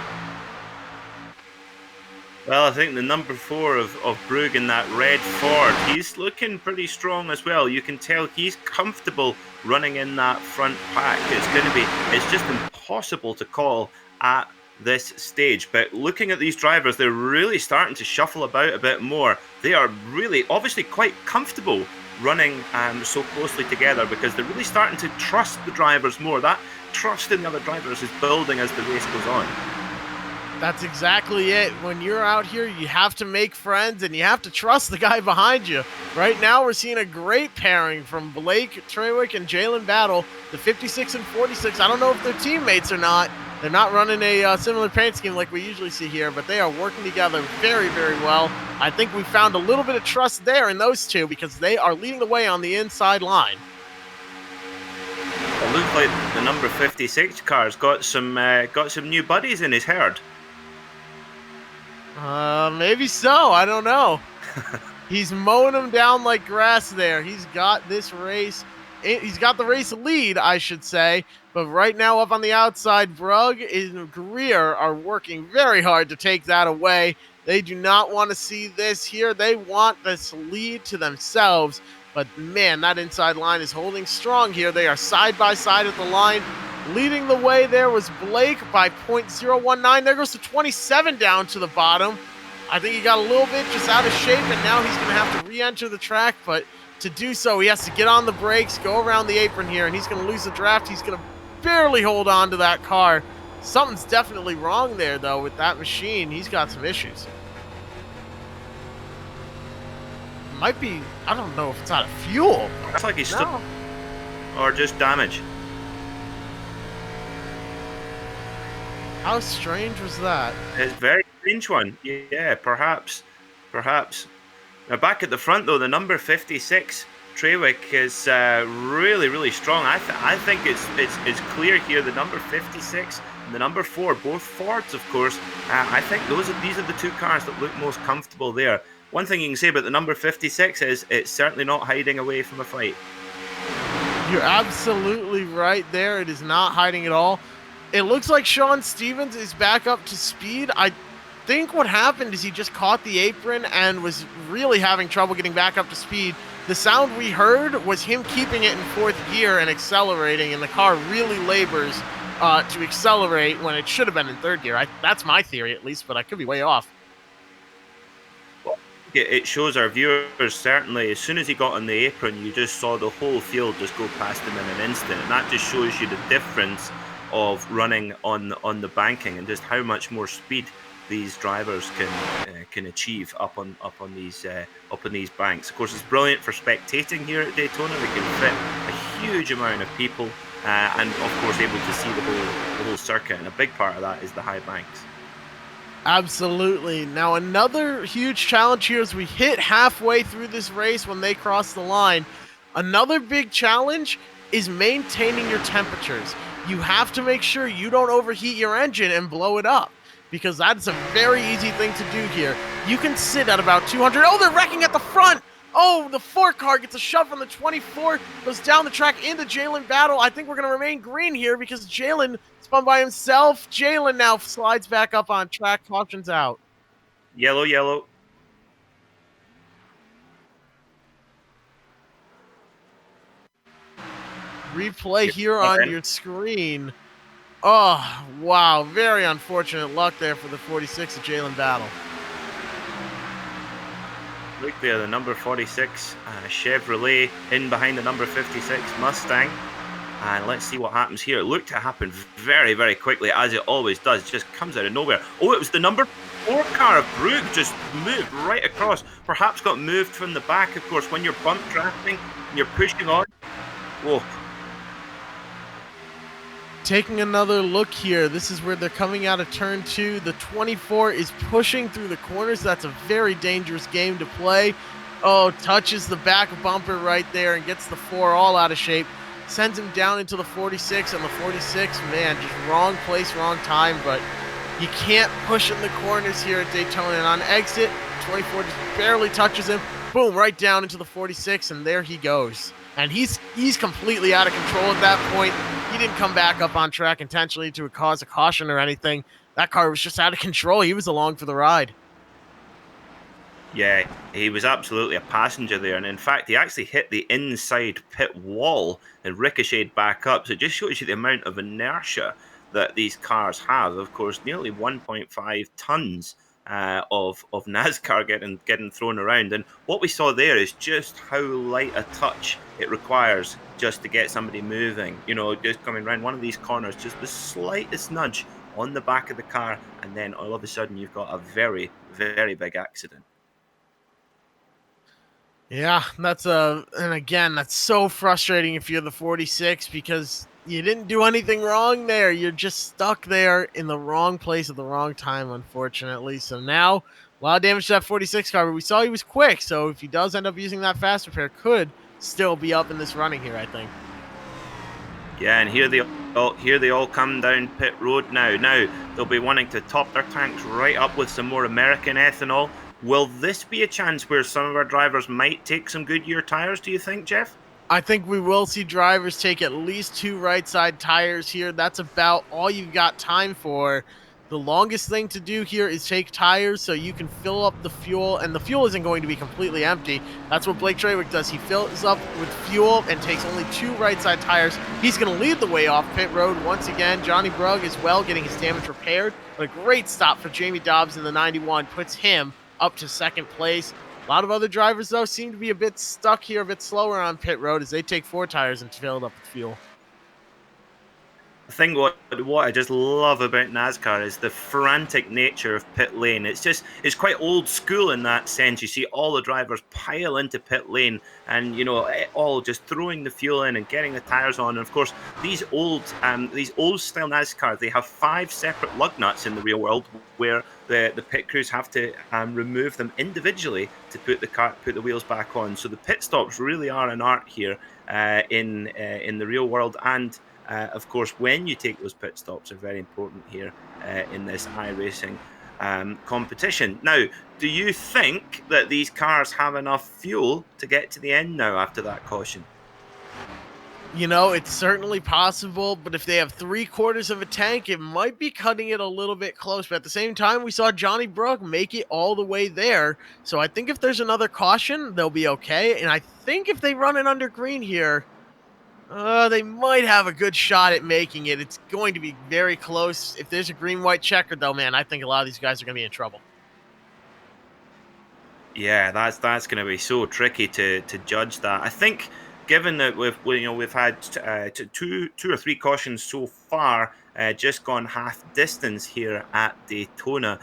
Speaker 2: Well, I think the number 4 of Brugg in that red Ford, he's looking pretty strong as well. You can tell he's comfortable running in that front pack. It's just impossible to call at this stage. But looking at these drivers, they're really starting to shuffle about a bit more. They are really, obviously, quite comfortable running so closely together because they're really starting to trust the drivers more. That trust in the other drivers is building as the race goes on.
Speaker 1: That's exactly it. When you're out here, you have to make friends and you have to trust the guy behind you. Right now, we're seeing a great pairing from Blake Trawick and Jalen Battle. The 56 and 46, I don't know if they're teammates or not. They're not running a similar paint scheme like we usually see here, but they are working together very, very well. I think we found a little bit of trust there in those two because they are leading the way on the inside line.
Speaker 2: It looks like the number 56 car's got some new buddies in his herd.
Speaker 1: Maybe so. I don't know. He's mowing them down like grass there. He's got this race. He's got the race lead, I should say. But right now up on the outside, Brugg and Greer are working very hard to take that away. They do not want to see this here. They want this lead to themselves. But man, that inside line is holding strong here. They are side by side at the line. Leading the way there was Blake by 0.019. There goes to 27 down to the bottom. I think he got a little bit just out of shape, and now he's going to have to re-enter the track, but to do so, he has to get on the brakes, go around the apron here, and he's going to lose the draft. He's going to barely hold on to that car. Something's definitely wrong there, though, with that machine. He's got some issues. Might be, I don't know if it's out of fuel.
Speaker 2: It's like he's still, or just damage.
Speaker 1: How strange was that?
Speaker 2: It's a very strange one. Yeah, perhaps. Now back at the front though, the number 56 Trewick is really, really strong. I think it's clear here. The number 56 and the number 4, both Fords, of course. I think these are the two cars that look most comfortable there. One thing you can say about the number 56 is it's certainly not hiding away from a fight.
Speaker 1: You're absolutely right there. It is not hiding at all. It looks like Sean Stevens is back up to speed. I think what happened is he just caught the apron and was really having trouble getting back up to speed. The sound we heard was him keeping it in 4th gear and accelerating, and the car really labors to accelerate when it should have been in 3rd gear. That's my theory, at least, but I could be way off.
Speaker 2: It shows our viewers, certainly, as soon as he got on the apron, you just saw the whole field just go past him in an instant, and that just shows you the difference of running on the banking and just how much more speed these drivers can achieve up on these banks. Of course, it's brilliant for spectating here at Daytona. We can fit a huge amount of people, and of course able to see the whole circuit. And a big part of that is the high banks.
Speaker 1: Absolutely. Now another huge challenge here as we hit halfway through this race when they cross the line. Another big challenge is maintaining your temperatures. You have to make sure you don't overheat your engine and blow it up, because that's a very easy thing to do here. You can sit at about 200. Oh, they're wrecking at the front. Oh, the 4 car gets a shove from the 24, goes down the track into Jalen Battle. I think we're going to remain green here because Jalen spun by himself. Jalen now slides back up on track. Caution's out.
Speaker 2: Yellow.
Speaker 1: Replay here on your screen. Oh, wow. Very unfortunate luck there for the 46 of Jalen Battle.
Speaker 2: Look there, the number 46 Chevrolet in behind the number 56 Mustang. And let's see what happens here. It looked to happen very, very quickly, as it always does. It just comes out of nowhere. Oh, it was the number 4 car of Brooke, just moved right across. Perhaps got moved from the back, of course, when you're bump drafting and you're pushing on. Whoa.
Speaker 1: Taking another look here, this is where they're coming out of turn 2. The 24 is pushing through the corners. That's a very dangerous game to play. Oh, touches the back bumper right there and gets the 4 all out of shape. Sends him down into the 46, and the 46, man, just wrong place, wrong time, but you can't push in the corners here at Daytona. And on exit, 24 just barely touches him. Boom, right down into the 46, and there he goes. And he's completely out of control at that point. He didn't come back up on track intentionally to cause a caution or anything. That car was just out of control. He was along for the ride.
Speaker 2: Yeah, he was absolutely a passenger there. And in fact, he actually hit the inside pit wall and ricocheted back up. So it just shows you the amount of inertia that these cars have. Of course, nearly 1.5 tons of NASCAR getting thrown around. And what we saw there is just how light a touch it requires just to get somebody moving. You know, just coming around one of these corners, just the slightest nudge on the back of the car, and then all of a sudden you've got a very, very big accident.
Speaker 1: Yeah, and again, that's so frustrating if you're the 46, because you didn't do anything wrong there. You're just stuck there in the wrong place at the wrong time, unfortunately. So now, a lot of damage to that 46 car, but we saw he was quick, so if he does end up using that fast repair, could still be up in this running here, I think.
Speaker 2: Yeah, and here they all come down pit road now. Now, they'll be wanting to top their tanks right up with some more American ethanol. Will this be a chance where some of our drivers might take some Goodyear tires, do you think, Jeff?
Speaker 1: I think we will see drivers take at least 2 right side tires here. That's about all you've got time for. The longest thing to do here is take tires so you can fill up the fuel, and the fuel isn't going to be completely empty. That's what Blake Trawick does. He fills up with fuel and takes only 2 right side tires. He's going to lead the way off pit road once again. Johnny Brugg as well, getting his damage repaired. But a great stop for Jamie Dobbs in the 91 puts him up to 2nd place. A lot of other drivers, though, seem to be a bit stuck here, a bit slower on pit road as they take 4 tires and fill it up with fuel.
Speaker 2: I think what I just love about NASCAR is the frantic nature of pit lane. It's quite old school in that sense. You see all the drivers pile into pit lane, and all just throwing the fuel in and getting the tires on. And of course, these old style NASCAR, they have 5 separate lug nuts in the real world, where the pit crews have to remove them individually to put the wheels back on. So the pit stops really are an art here in the real world. And of course, when you take those pit stops are very important here in this iRacing competition. Now, do you think that these cars have enough fuel to get to the end now after that caution?
Speaker 1: It's certainly possible, but if they have 3/4 of a tank, it might be cutting it a little bit close. But at the same time, we saw Johnny Brook make it all the way there. So I think if there's another caution, they'll be okay. And I think if they run it under green here, they might have a good shot at making it. It's going to be very close. If there's a green-white checker, though, man, I think a lot of these guys are going to be in trouble.
Speaker 2: Yeah, that's going to be so tricky to judge that. I think, given that we've had two or three cautions so far, just gone half distance here at Daytona.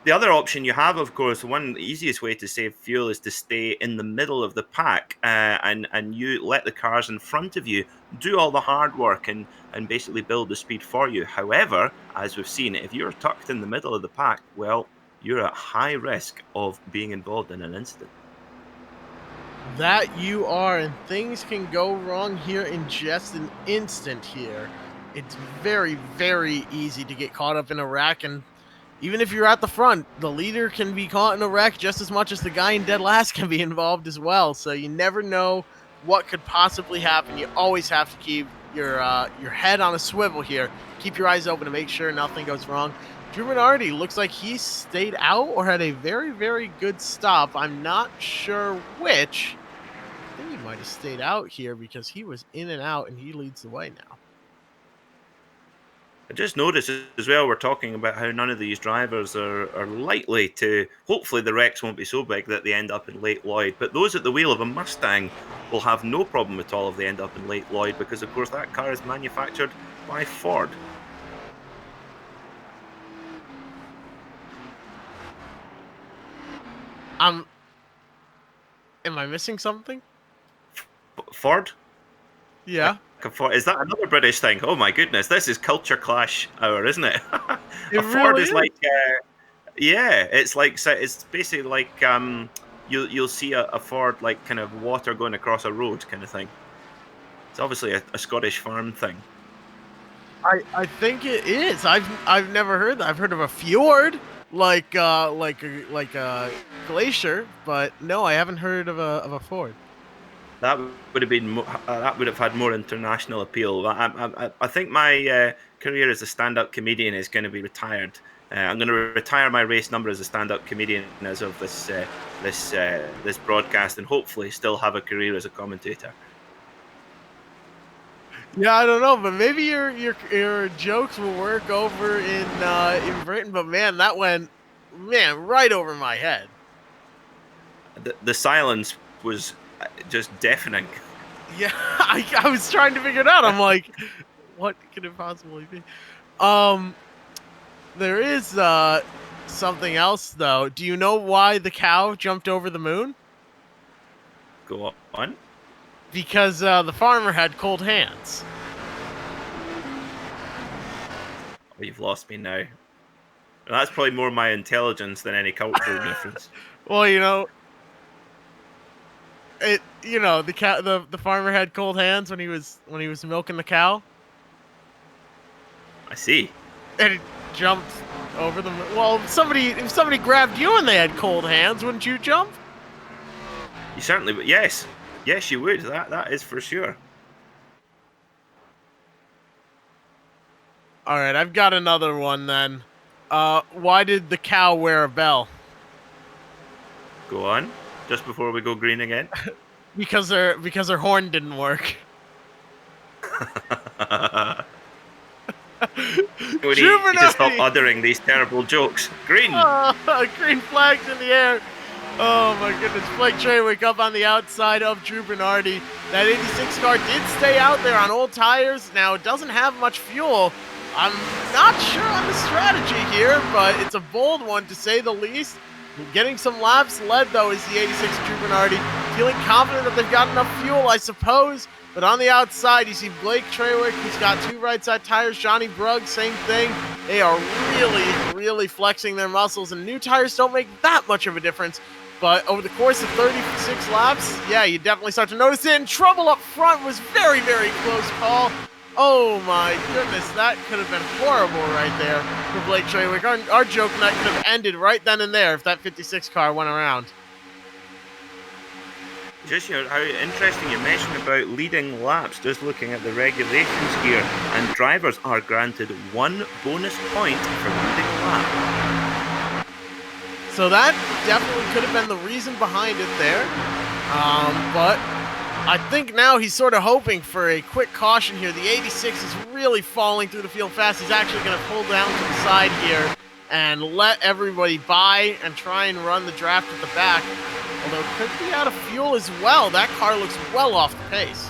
Speaker 2: The other option you have, of course, one easiest way to save fuel is to stay in the middle of the pack, and you let the cars in front of you do all the hard work and basically build the speed for you. However, as we've seen, if you're tucked in the middle of the pack, well, you're at high risk of being involved in an incident.
Speaker 1: That you are, and things can go wrong here in just an instant here. It's very, very easy to get caught up in a wreck, and even if you're at the front, the leader can be caught in a wreck just as much as the guy in dead last can be involved as well. So you never know what could possibly happen. You always have to keep your head on a swivel here. Keep your eyes open to make sure nothing goes wrong. Drew Minardi looks like he stayed out or had a very, very good stop. I'm not sure which. I think he might have stayed out here because he was in and out, and he leads the way now.
Speaker 2: I just noticed as well, we're talking about how none of these drivers are likely to, hopefully the wrecks won't be so big that they end up in late Lloyd, but those at the wheel of a Mustang will have no problem at all if they end up in late Lloyd, because of course that car is manufactured by Ford.
Speaker 1: Am I missing something?
Speaker 2: Ford?
Speaker 1: Yeah.
Speaker 2: Is that another British thing? Oh my goodness, this is culture clash hour, isn't it?
Speaker 1: It
Speaker 2: A Ford
Speaker 1: really
Speaker 2: is like, yeah, it's basically like you'll see a Ford like kind of water going across a road kind of thing. It's obviously a Scottish farm thing.
Speaker 1: I think it is. I've never heard that. I've heard of a fjord, like a glacier, but no, I haven't heard of a ford.
Speaker 2: That would have been that would have had more international appeal. I think my career as a stand-up comedian is going to be retired. I'm going to retire my race number as a stand-up comedian as of this broadcast, and hopefully still have a career as a commentator.
Speaker 1: Yeah, I don't know, but maybe your jokes will work over in Britain. But man, that went right over my head.
Speaker 2: The silence was just deafening.
Speaker 1: Yeah, I was trying to figure it out. I'm like, what could it possibly be? There is something else though. Do you know why the cow jumped over the moon?
Speaker 2: Go on.
Speaker 1: Because the farmer had cold hands.
Speaker 2: Oh, you've lost me now. That's probably more my intelligence than any cultural reference.
Speaker 1: Well, the farmer had cold hands when he was milking the cow.
Speaker 2: I see.
Speaker 1: And it jumped over the moon. Well, if somebody grabbed you and they had cold hands, wouldn't you jump?
Speaker 2: You certainly would. Yes, you would. That is for sure.
Speaker 1: All right, I've got another one then. Why did the cow wear a bell?
Speaker 2: Go on. Just before we go green again.
Speaker 1: Because her horn didn't work.
Speaker 2: We need to stop uttering these terrible jokes. Green.
Speaker 1: Green flags in the air. Oh my goodness, Blake Trawick up on the outside of Drew Bernardi. That 86 car did stay out there on old tires. Now, it doesn't have much fuel. I'm not sure on the strategy here, but it's a bold one to say the least. Getting some laps led, though, is the 86 Drew Bernardi. Feeling confident that they've got enough fuel, I suppose. But on the outside, you see Blake Trawick, who's got 2 right side tires. Johnny Brugg, same thing. They are really flexing their muscles, and new tires don't make that much of a difference. But over the course of 36 laps, yeah, you definitely start to notice it. And trouble up front was very close call. Oh my goodness, that could have been horrible right there for Blake Trawick. Our joke night could have ended right then and there if that 56 car went around.
Speaker 2: Just how interesting you mentioned about leading laps, just looking at the regulations here, and drivers are granted 1 bonus point for leading a lap.
Speaker 1: So that definitely could have been the reason behind it there. But I think now he's sort of hoping for a quick caution here. The 86 is really falling through the field fast. He's actually going to pull down to the side here and let everybody by and try and run the draft at the back. Although could be out of fuel as well. That car looks well off the pace.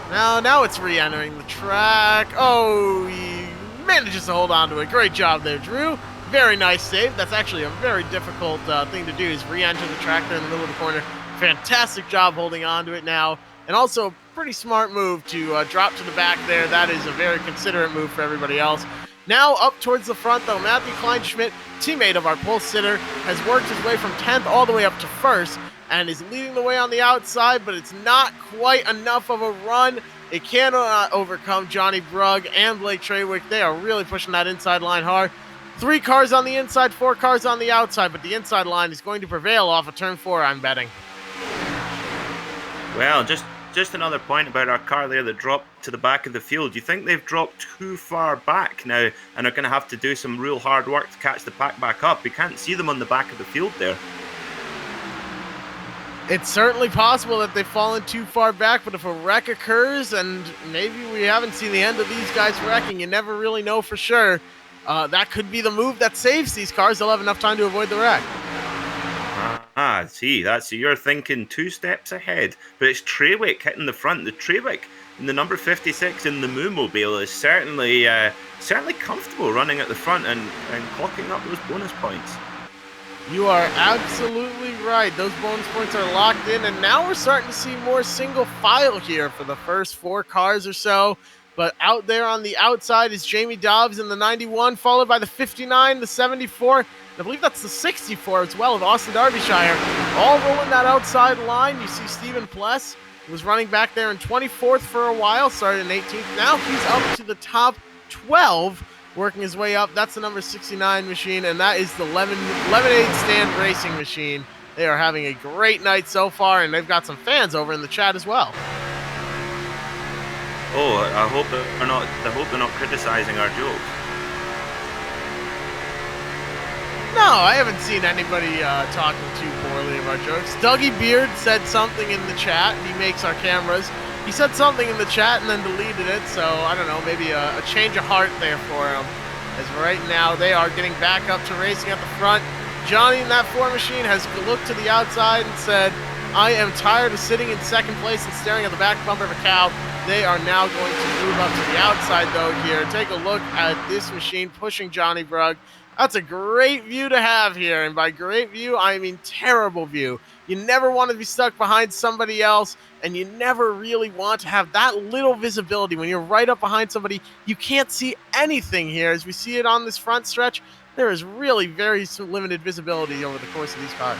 Speaker 1: Now it's re-entering the track. Oh, he manages to hold on to it. Great job there, Drew. Very nice save. That's actually a very difficult thing to do, is re-enter the track there in the middle of the corner. Fantastic job holding on to it now. And also a pretty smart move to drop to the back there. That is a very considerate move for everybody else. Now up towards the front, though, Matthew Kleinschmidt, teammate of our pole sitter, has worked his way from 10th all the way up to 1st and is leading the way on the outside, but it's not quite enough of a run. It cannot overcome Johnny Brugg and Blake Trawick. They are really pushing that inside line hard. 3 cars on the inside, 4 cars on the outside, but the inside line is going to prevail off of turn 4, I'm betting.
Speaker 2: Well, just another point about our car there that dropped to the back of the field. Do you think they've dropped too far back now and are going to have to do some real hard work to catch the pack back up? We can't see them on the back of the field there.
Speaker 1: It's certainly possible that they've fallen too far back, but if a wreck occurs, and maybe we haven't seen the end of these guys wrecking, you never really know for sure. That could be the move that saves these cars. They'll have enough time to avoid the wreck.
Speaker 2: See, you're thinking 2 steps ahead, but it's Trawick hitting the front. The Trawick in the number 56 in the Moo-mobile is certainly comfortable running at the front and clocking up those bonus points.
Speaker 1: You are absolutely right. Those bonus points are locked in, and now we're starting to see more single file here for the first 4 cars or so. But out there on the outside is Jamie Dobbs in the 91, followed by the 59, the 74, and I believe that's the 64 as well of Austin Derbyshire. All rolling that outside line. You see Stephen Pless was running back there in 24th for a while, started in 18th. Now he's up to the top 12, working his way up. That's the number 69 machine, and that is the Lemonade Stand Racing machine. They are having a great night so far, and they've got some fans over in the chat as well.
Speaker 2: Oh, I hope they're not criticizing our jokes.
Speaker 1: No, I haven't seen anybody talking too poorly of our jokes. Dougie Beard said something in the chat. He makes our cameras. He said something in the chat and then deleted it, so I don't know, maybe a change of heart there for him. As right now, they are getting back up to racing at the front. Johnny in that 4 machine has looked to the outside and said, I am tired of sitting in second place and staring at the back bumper of a cow. They are now going to move up to the outside, though, here. Take a look at this machine pushing Johnny Brugg. That's a great view to have here, and by great view, I mean terrible view. You never want to be stuck behind somebody else, and you never really want to have that little visibility. When you're right up behind somebody, you can't see anything here. As we see it on this front stretch, there is really very limited visibility over the course of these cars.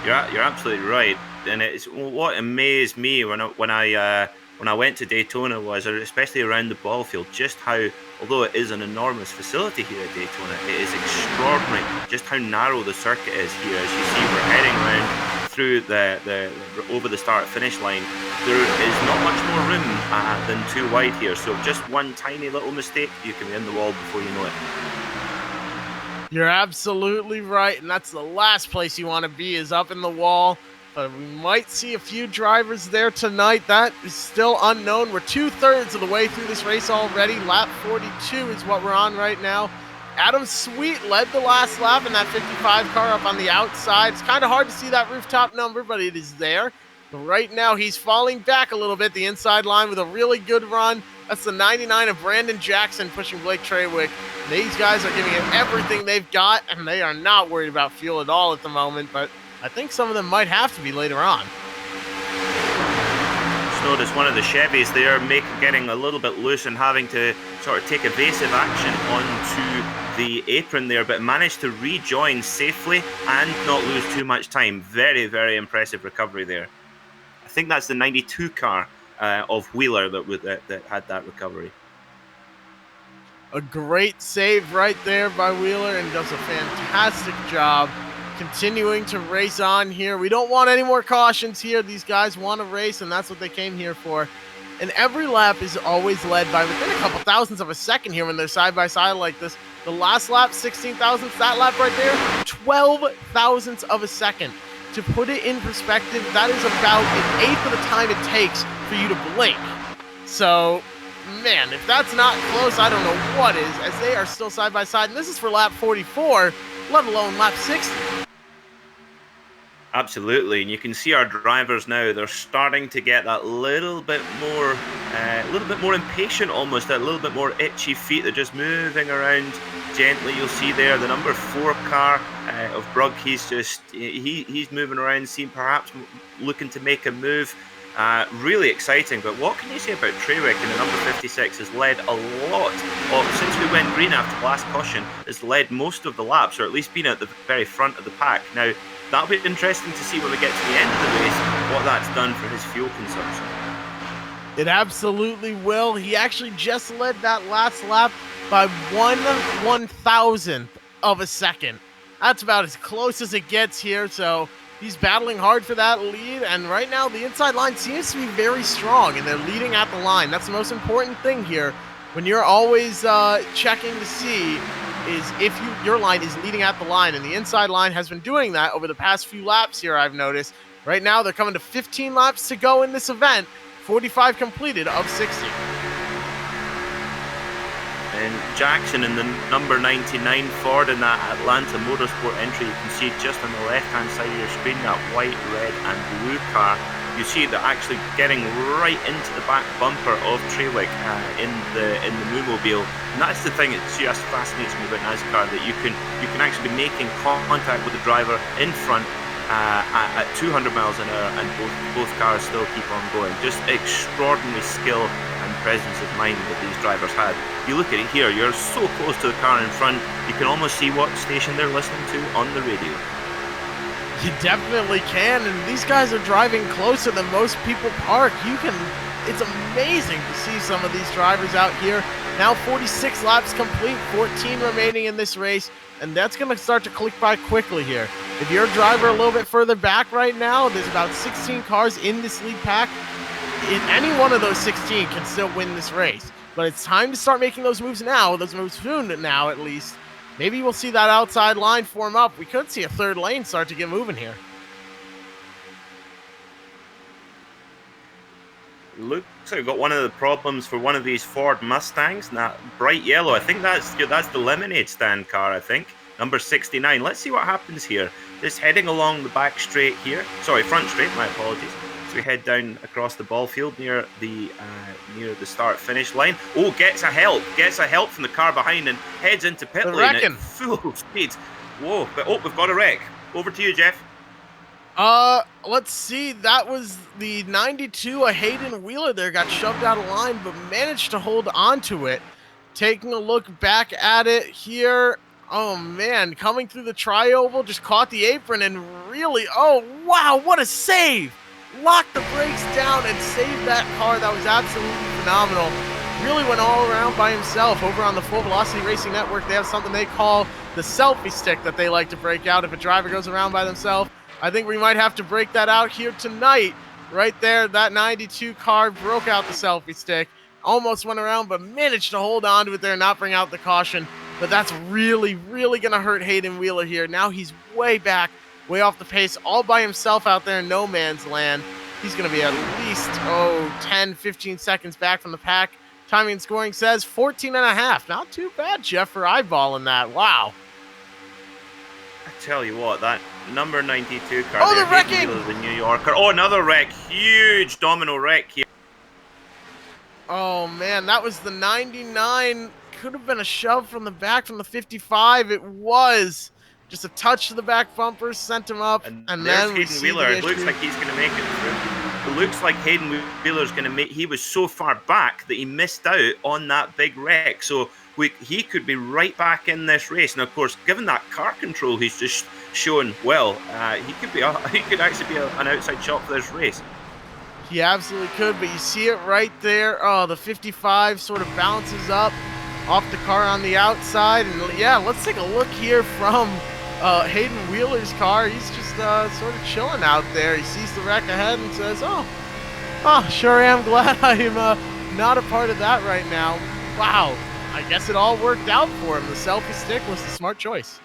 Speaker 2: You're absolutely right, and it's what amazed me when I went to Daytona was, especially around the ball field, just how, although it is an enormous facility here at Daytona, it is extraordinary just how narrow the circuit is here. As you see, we're heading around through the over the start-finish line. There is not much more room than too wide here, so just one tiny little mistake, you can be in the wall before you know it.
Speaker 1: You're absolutely right, and that's the last place you want to be, is up in the wall. But we might see a few drivers there tonight. That is still unknown. We're 2/3 of the way through this race already. Lap 42 is what we're on right now. Adam Sweet led the last lap in that 55 car up on the outside. It's kind of hard to see that rooftop number, but it is there. But right now, he's falling back a little bit, the inside line with a really good run. That's the 99 of Brandon Jackson pushing Blake Trawick. These guys are giving it everything they've got, and they are not worried about fuel at all at the moment, but I think some of them might have to be later on.
Speaker 2: Just notice one of the Chevys there getting a little bit loose and having to sort of take evasive action onto the apron there, but managed to rejoin safely and not lose too much time. Very, very impressive recovery there. I think that's the 92 car of Wheeler that had that recovery.
Speaker 1: A great save right there by Wheeler, and does a fantastic job continuing to race on here. We don't want any more cautions here. These guys want to race, and that's what they came here for. And every lap is always led by within a couple thousandths of a second here when they're side by side like this. The last lap, 16 thousandths. That lap right there, 12 thousandths of a second. To put it in perspective, that is about an eighth of the time it takes for you to blink. So, man, if that's not close, I don't know what is, as they are still side by side. And this is for lap 44, let alone lap 60.
Speaker 2: Absolutely, and you can see our drivers now, they're starting to get that little bit more impatient almost, that little bit more itchy feet. They're just moving around gently. You'll see there the number 4 car of Brugg, he's moving around, perhaps looking to make a move. Really exciting, but what can you say about Trawick in the number 56? Has led a lot since we went green after the last caution, has led most of the laps, or at least been at the very front of the pack. Now, that'll be interesting to see when we get to the end of the race what that's done for his fuel consumption.
Speaker 1: It absolutely will. He actually just led that last lap by 1/1000th of a second. That's about as close as it gets here, so he's battling hard for that lead, and right now the inside line seems to be very strong, and they're leading at the line. That's the most important thing here when you're always checking to see is if your line is leading at the line, and the inside line has been doing that over the past few laps here, I've noticed. Right now, they're coming to 15 laps to go in this event, 45 completed of 60.
Speaker 2: And Jackson in the number 99 Ford in that Atlanta Motorsport entry, you can see just on the left-hand side of your screen, that white, red, and blue car. You see they're actually getting right into the back bumper of Trawick in the Moomobile, and that's the thing that just fascinates me about NASCAR, that you can actually be making contact with the driver in front at 200 miles an hour, and both cars still keep on going. Just extraordinary skill and presence of mind that these drivers had. You look at it here, you're so close to the car in front, you can almost see what station they're listening to on the radio.
Speaker 1: You definitely can, and these guys are driving closer than most people park. It's amazing to see some of these drivers out here. Now 46 laps complete, 14 remaining in this race, and that's going to start to click by quickly here. If you're a driver a little bit further back right now, there's about 16 cars in this lead pack. Any one of those 16 can still win this race, but it's time to start making those moves now, those moves soon now at least. Maybe we'll see that outside line form up. We could see a third lane start to get moving here.
Speaker 2: Looks like we've got one of the problems for one of these Ford Mustangs, and that bright yellow. I think that's the lemonade stand car, I think. Number 69. Let's see what happens here. Just heading along the back straight here. Sorry, front straight, my apologies. So we head down across the ball field near the start-finish line. Oh, gets a help from the car behind and heads into pit lane at full speed. Whoa, but we've got a wreck. Over to you, Jeff.
Speaker 1: Let's see. That was the 92, a Hayden Wheeler there, got shoved out of line, but managed to hold on to it. Taking a look back at it here. Oh, man, coming through the tri-oval, just caught the apron and really, oh, wow, what a save. Locked the brakes down and saved that car. That was absolutely phenomenal. Really went all around by himself. Over on the Full Velocity Racing Network, they have something they call the selfie stick that they like to break out if a driver goes around by themselves. I think we might have to break that out here tonight. Right there, that 92 car broke out the selfie stick. Almost went around, but managed to hold on to it there and not bring out the caution. But that's really, really going to hurt Hayden Wheeler here. Now he's way back, way off the pace, all by himself out there in no man's land. He's going to be at least, 10, 15 seconds back from the pack. Timing and scoring says 14.5. Not too bad, Jeff, for eyeballing that. Wow.
Speaker 2: I tell you what, that number 92 car
Speaker 1: Oh,
Speaker 2: there,
Speaker 1: the
Speaker 2: Hayden
Speaker 1: wrecking!
Speaker 2: Wheeler, the New Yorker. Oh, another wreck. Huge domino wreck here.
Speaker 1: Oh, man, that was the 99. Could have been a shove from the back from the 55. It was. Just a touch to the back bumper, sent him up,
Speaker 2: And
Speaker 1: and
Speaker 2: there's
Speaker 1: then we
Speaker 2: Hayden
Speaker 1: see
Speaker 2: Wheeler.
Speaker 1: the
Speaker 2: It looks
Speaker 1: issue.
Speaker 2: like he's going to make it through. It looks like Hayden Wheeler's going to make. He was so far back that he missed out on that big wreck. So he could be right back in this race. And of course, given that car control he's just shown, well, he could be. He could actually be an outside shot for this race.
Speaker 1: He absolutely could, but you see it right there. Oh, the 55 sort of bounces up off the car on the outside. And yeah, let's take a look here from Hayden Wheeler's car. He's just sort of chilling out there. He sees the wreck ahead and says, oh, sure am glad I'm not a part of that right now. Wow, I guess it all worked out for him. The selfie stick was the smart choice.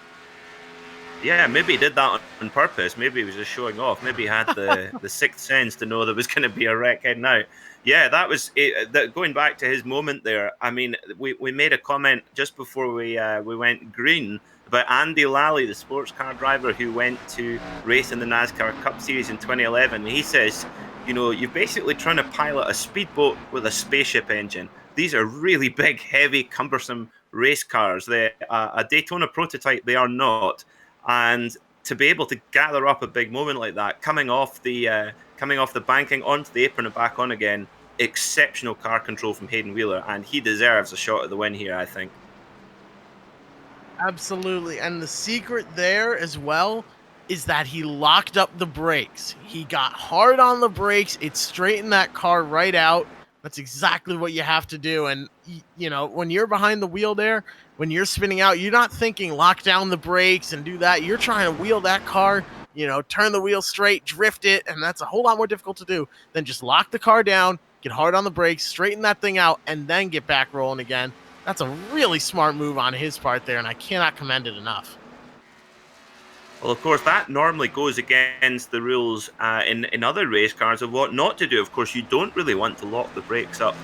Speaker 2: Yeah, maybe he did that on purpose. Maybe he was just showing off. Maybe he had the sixth sense to know there was going to be a wreck heading out. Yeah, that was it. Going back to his moment there. I mean, we made a comment just before we went green about Andy Lally, the sports car driver who went to race in the NASCAR Cup Series in 2011. He says, you're basically trying to pilot a speedboat with a spaceship engine. These are really big, heavy, cumbersome race cars. They're a Daytona prototype. They are not. And to be able to gather up a big moment like that, coming off the banking onto the apron and back on again, exceptional car control from Hayden Wheeler, and he deserves a shot at the win here, I think.
Speaker 1: Absolutely. And the secret there as well is that he locked up the brakes. He got hard on the brakes. It straightened that car right out. That's exactly what you have to do. And, when you're behind the wheel there, when you're spinning out, you're not thinking lock down the brakes and do that. You're trying to wheel that car, turn the wheel straight, drift it. And that's a whole lot more difficult to do than just lock the car down, get hard on the brakes, straighten that thing out, and then get back rolling again. That's a really smart move on his part there, and I cannot commend it enough.
Speaker 2: Well, of course, that normally goes against the rules in other race cars of what not to do. Of course, you don't really want to lock the brakes up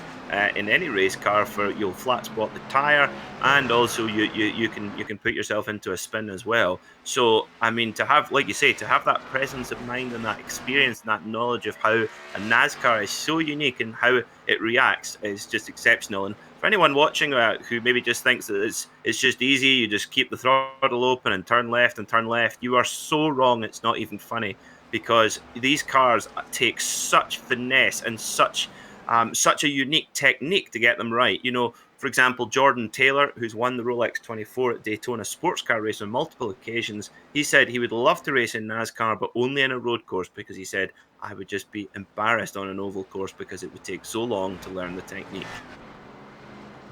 Speaker 2: in any race car, for you'll flat spot the tire, and also you can put yourself into a spin as well. So, I mean, to have, like you say, to have that presence of mind and that experience and that knowledge of how a NASCAR is so unique and how it reacts is just exceptional. And for anyone watching who maybe just thinks that it's just easy, you just keep the throttle open and turn left, you are so wrong. It's not even funny, because these cars take such finesse and such a unique technique to get them right. For example, Jordan Taylor, who's won the Rolex 24 at Daytona sports car race on multiple occasions, he said he would love to race in NASCAR, but only in a road course, because he said, I would just be embarrassed on an oval course because it would take so long to learn the technique.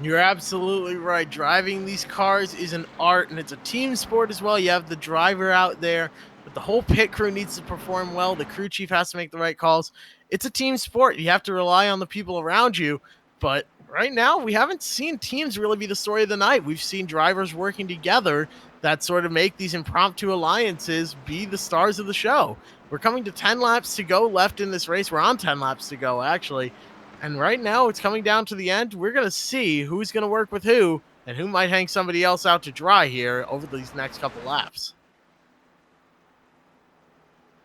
Speaker 1: You're absolutely right. Driving these cars is an art, and it's a team sport as well. You have the driver out there, but the whole pit crew needs to perform well. The crew chief has to make the right calls. It's a team sport. You have to rely on the people around you. But right now, we haven't seen teams really be the story of the night. We've seen drivers working together that sort of make these impromptu alliances be the stars of the show. We're coming to 10 laps to go left in this race. We're on 10 laps to go, actually. And right now, it's coming down to the end. We're going to see who's going to work with who and who might hang somebody else out to dry here over these next couple laps.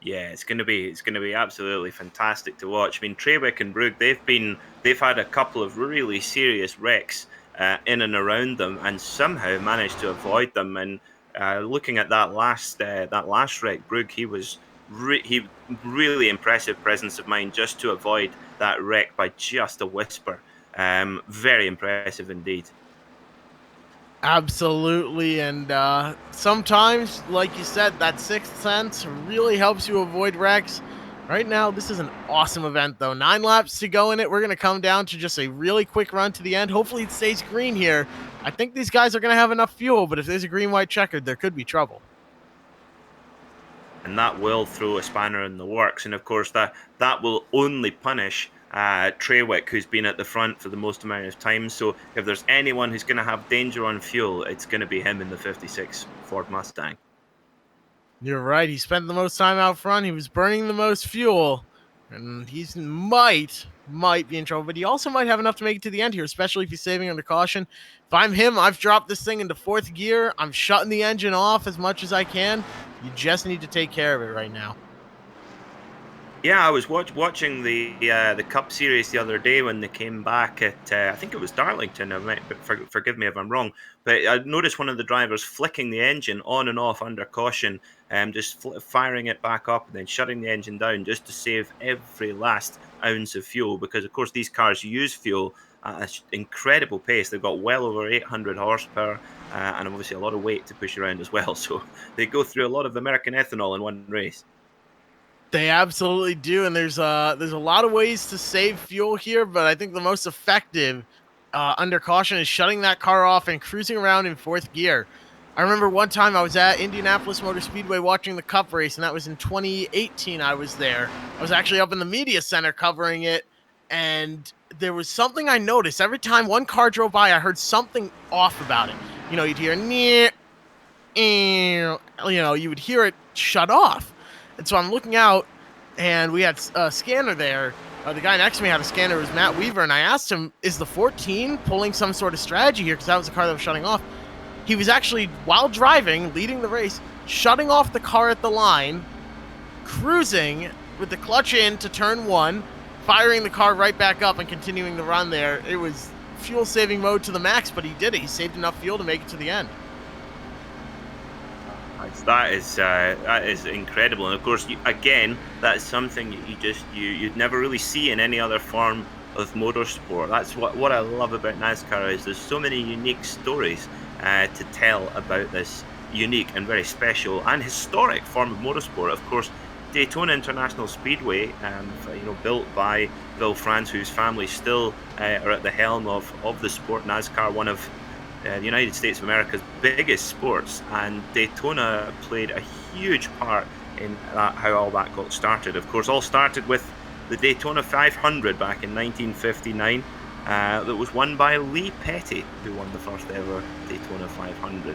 Speaker 2: Yeah, it's gonna be absolutely fantastic to watch. I mean, Trawick and Brugge, they've had a couple of really serious wrecks in and around them, and somehow managed to avoid them. And looking at that last wreck, Brugge, he really impressive presence of mind just to avoid that wreck by just a whisper. Very impressive indeed.
Speaker 1: Absolutely. And sometimes, like you said, that sixth sense really helps you avoid wrecks. Right now, this is an awesome event, though. 9 laps to go in it. We're going to come down to just a really quick run to the end. Hopefully, it stays green here. I think these guys are going to have enough fuel, but if there's a green-white checkered, there could be trouble.
Speaker 2: And that will throw a spanner in the works. And of course, that will only punish Trawick, who's been at the front for the most amount of time. So if there's anyone who's going to have danger on fuel, it's going to be him in the 56 Ford Mustang.
Speaker 1: You're right. He spent the most time out front. He was burning the most fuel, and he might might be in trouble, but he also might have enough to make it to the end here, especially if he's saving under caution. If I'm him, I've dropped this thing into fourth gear. I'm shutting the engine off as much as I can. You just need to take care of it right now.
Speaker 2: Yeah, I was watching the Cup Series the other day when they came back at I think it was Darlington. Forgive me if I'm wrong, but I noticed one of the drivers flicking the engine on and off under caution, just firing it back up and then shutting the engine down just to save every last ounce of fuel. Because of course these cars use fuel at an incredible pace. They've got well over 800 horsepower and obviously a lot of weight to push around as well. So they go through a lot of American ethanol in one race.
Speaker 1: They absolutely do, and there's a lot of ways to save fuel here, but I think the most effective under caution is shutting that car off and cruising around in fourth gear. I remember one time I was at Indianapolis Motor Speedway watching the Cup race, and that was in 2018. I was there. I was actually up in the media center covering it, and there was something I noticed. Every time one car drove by, I heard something off about it. You know, you'd hear, you would hear it shut off. And so I'm looking out, and we had a scanner there. The guy next to me had a scanner. It was Matt Weaver, and I asked him, is the 14 pulling some sort of strategy here? Because that was the car that was shutting off. He was actually, while driving, leading the race, shutting off the car at the line, cruising with the clutch in to turn one, firing the car right back up and continuing the run there. It was fuel-saving mode to the max, but he did it. He saved enough fuel to make it to the end.
Speaker 2: That is incredible, and of course, again, that's something you'd never really see in any other form of motorsport. That's what I love about NASCAR is there's so many unique stories to tell about this unique and very special and historic form of motorsport. Of course, Daytona International Speedway, built by Bill France, whose family still are at the helm of the sport NASCAR, one of the United States of America's biggest sports, and Daytona played a huge part in how all that got started. Of course, all started with the Daytona 500 back in 1959 that was won by Lee Petty, who won the first ever Daytona 500.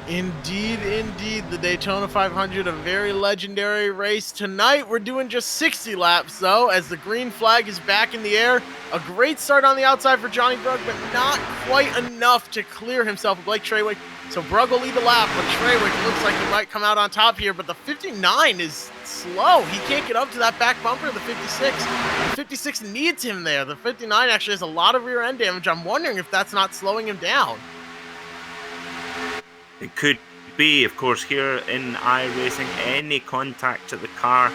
Speaker 1: Indeed, the Daytona 500, a very legendary race. Tonight, we're doing just 60 laps, though, as the green flag is back in the air. A great start on the outside for Johnny Brugg, but not quite enough to clear himself with Blake Trawick. So Brugg will lead the lap, but Trawick looks like he might come out on top here, but the 59 is slow. He can't get up to that back bumper of the 56. The 56 needs him there. The 59 actually has a lot of rear end damage. I'm wondering if that's not slowing him down.
Speaker 2: It could be, of course, here in iRacing, any contact to the car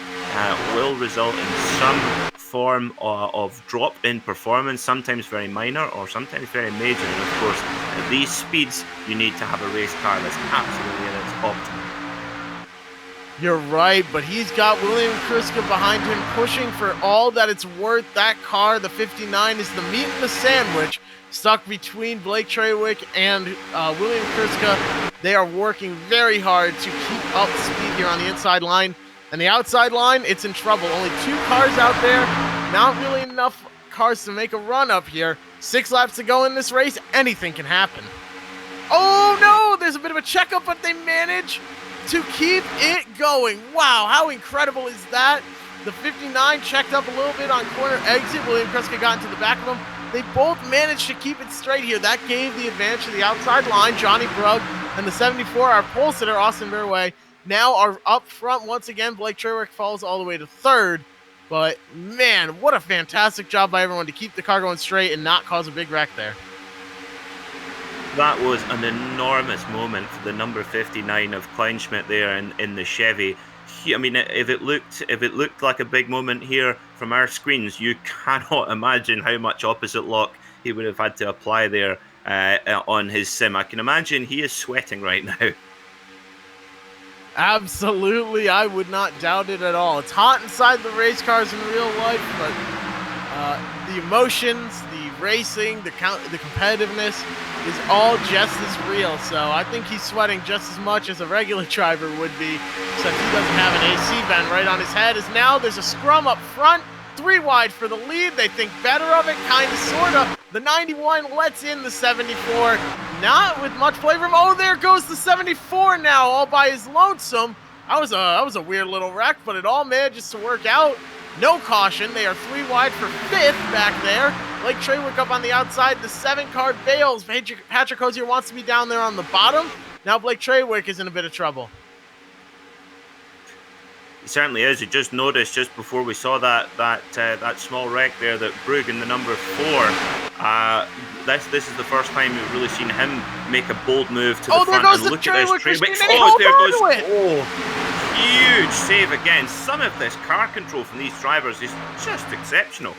Speaker 2: will result in some form of drop in performance, sometimes very minor or sometimes very major. And of course, at these speeds, you need to have a race car that's absolutely at its optimum.
Speaker 1: You're right, but he's got William Kriska behind him, pushing for all that it's worth. That car, the 59, is the meat in the sandwich, stuck between Blake Trawick and William Kriska. They are working very hard to keep up speed here on the inside line. And the outside line, it's in trouble. Only 2 cars out there. Not really enough cars to make a run up here. 6 laps to go in this race. Anything can happen. Oh, no! There's a bit of a checkup, but they manage to keep it going. Wow, how incredible is that? The 59 checked up a little bit on corner exit. William Kriska got into the back of him. They both managed to keep it straight here. That gave the advantage to the outside line. Johnny Brugg and the 74, our pole sitter, Austin Verway, now are up front once again. Blake Trawick falls all the way to third. But, man, what a fantastic job by everyone to keep the car going straight and not cause a big wreck there.
Speaker 2: That was an enormous moment for the number 59 of Kleinschmidt there in the Chevy. I mean, if it looked like a big moment here from our screens, you cannot imagine how much opposite lock he would have had to apply there on his sim. I can imagine he is sweating right now.
Speaker 1: Absolutely, I would not doubt it at all. It's hot inside the race cars in real life, but the emotions, the racing, the competitiveness is all just as real. So I think he's sweating just as much as a regular driver would be, except he doesn't have an AC vent right on his head. As now there's a scrum up front, 3 wide for the lead. They think better of it, kind of, sort of. The 91 lets in the 74, not with much play from. Oh, there goes the 74 now, all by his lonesome. That was a weird little wreck, but it all manages to work out. No caution. They are 3 wide for 5th back there. Blake Traywick up on the outside. The 7-car bails. Patrick Hosier wants to be down there on the bottom. Now Blake Traywick is in a bit of trouble.
Speaker 2: He certainly is. You just noticed just before we saw that small wreck there that Brugge in the number 4. This is the first time we've really seen him make a bold move to the front.
Speaker 1: There goes
Speaker 2: and
Speaker 1: the
Speaker 2: look at this
Speaker 1: Traywick.
Speaker 2: there goes. Huge save again. Some of this car control from these drivers is just exceptional.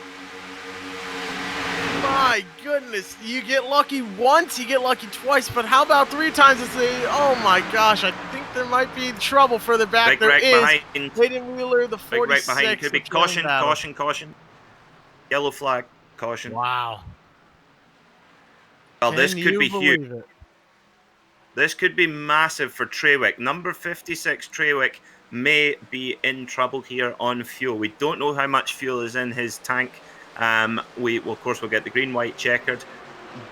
Speaker 1: My goodness, you get lucky once, you get lucky twice, but how about 3 times? Oh my gosh, I think there might be trouble further back.
Speaker 2: Big wreck behind.
Speaker 1: Hayden Wheeler, the 46.
Speaker 2: Big wreck behind. Could be caution. Yellow flag, caution.
Speaker 1: Wow.
Speaker 2: Well, this could be huge. This could be massive for Traywick. Number 56, Traywick, may be in trouble here on fuel. We don't know how much fuel is in his tank. Of course, we'll get the green-white checkered.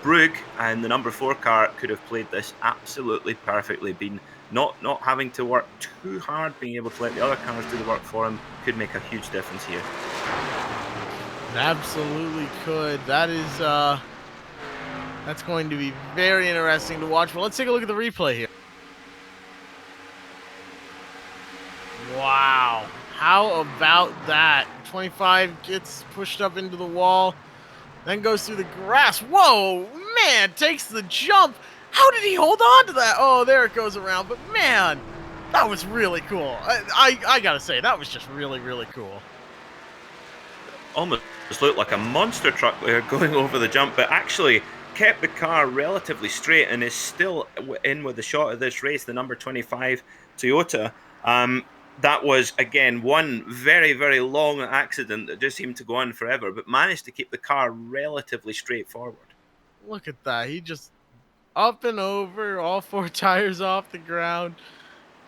Speaker 2: Brugge and the number 4 car could have played this absolutely perfectly. Been not having to work too hard, being able to let the other cars do the work for him could make a huge difference here.
Speaker 1: It absolutely could. That is that's going to be very interesting to watch. But let's take a look at the replay here. Wow. How about that? 25 gets pushed up into the wall, then goes through the grass. Whoa, man, takes the jump. How did he hold on to that? Oh, there it goes around. But man, that was really cool. I gotta say, that was just really, really cool.
Speaker 2: Almost looked like a monster truck there going over the jump, but actually kept the car relatively straight and is still in with the shot of this race, the number 25 Toyota. That was, again, one very, very long accident that just seemed to go on forever, but managed to keep the car relatively straightforward.
Speaker 1: Look at that. He just up and over, all 4 tires off the ground.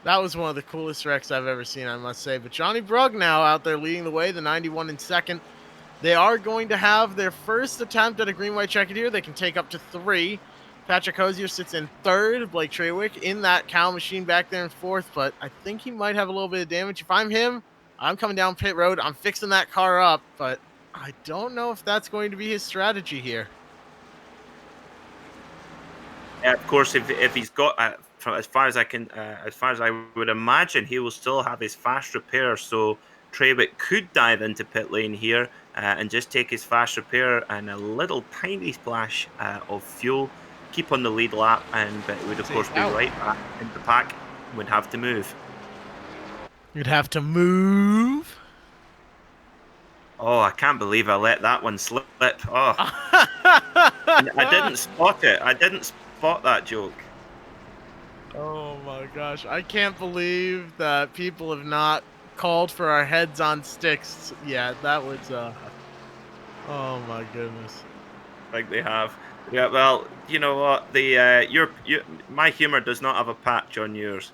Speaker 1: That was one of the coolest wrecks I've ever seen, I must say. But Johnny Brugge now out there leading the way, the 91 in second. They are going to have their first attempt at a green-white checkered here. They can take up to 3. Patrick Hosier sits in 3rd. Blake Traywick in that cow machine back there in 4th, but I think he might have a little bit of damage. If I'm him, I'm coming down pit road. I'm fixing that car up, but I don't know if that's going to be his strategy here.
Speaker 2: Yeah, of course, if he's got, as far as I would imagine, he will still have his fast repair. So Traywick could dive into pit lane here and just take his fast repair and a little tiny splash of fuel. Keep on the lead lap, and it would of course be right back in the pack. Would have to move.
Speaker 1: You'd have to move.
Speaker 2: Oh, I can't believe I let that one slip. Oh, I didn't spot it. I didn't spot that joke.
Speaker 1: Oh my gosh, I can't believe that people have not called for our heads on sticks yet. That was oh my goodness.
Speaker 2: Like they have. Yeah, well, you know what? My humor does not have a patch on yours.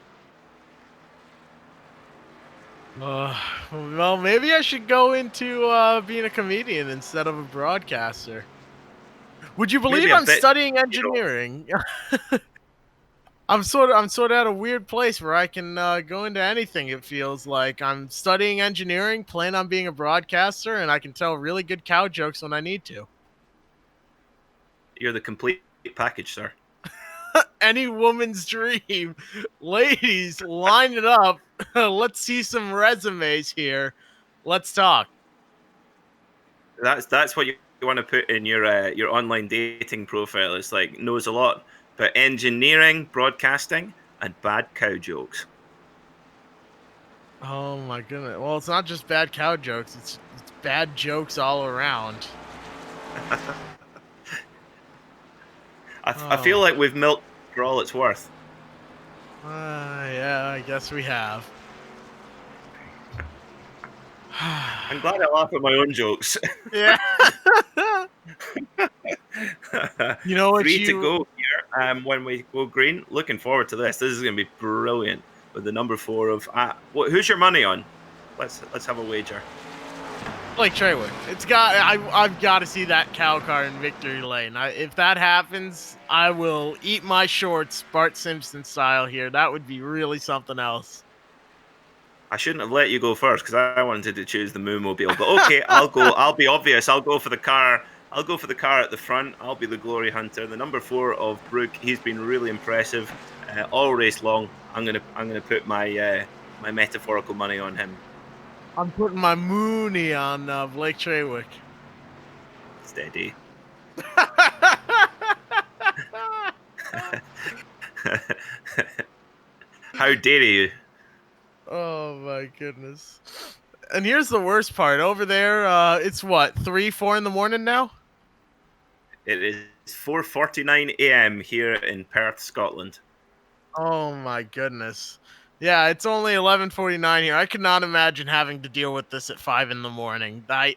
Speaker 1: Well, maybe I should go into being a comedian instead of a broadcaster. Would you believe I'm studying engineering? I'm sort of at a weird place where I can go into anything. It feels like I'm studying engineering, plan on being a broadcaster, and I can tell really good cow jokes when I need to.
Speaker 2: You're the complete package, sir.
Speaker 1: Any woman's dream. Ladies, line it up. Let's see some resumes here. Let's talk.
Speaker 2: That's what you want to put in your online dating profile. It's like knows a lot about engineering, broadcasting, and bad cow jokes.
Speaker 1: Oh my goodness. Well, it's not just bad cow jokes. It's bad jokes all around.
Speaker 2: I feel like we've milked for all it's worth.
Speaker 1: Yeah, I guess we have.
Speaker 2: I'm glad I laugh at my own jokes.
Speaker 1: Yeah. You know what?
Speaker 2: 3 to go here. When we go green, looking forward to this. This is going to be brilliant with the number 4 of. Who's your money on? Let's have a wager.
Speaker 1: Blake Traywick. I've got to see that cow car in victory lane. If that happens, I will eat my shorts, Bart Simpson style here. That would be really something else.
Speaker 2: I shouldn't have let you go first because I wanted to choose the Moommobile. But okay, I'll go. I'll be obvious. I'll go for the car. I'll go for the car at the front. I'll be the glory hunter. The number 4 of Brook. He's been really impressive all race long. I'm gonna put my my metaphorical money on him.
Speaker 1: I'm putting my Mooney on Blake Trawick.
Speaker 2: Steady. How dare you?
Speaker 1: Oh my goodness. And here's the worst part. Over there, it's what, 3, 4 in the morning now?
Speaker 2: It is 4:49 a.m. here in Perth, Scotland.
Speaker 1: Oh my goodness. Yeah, it's only 11:49 here. I could not imagine having to deal with this at 5 in the morning. I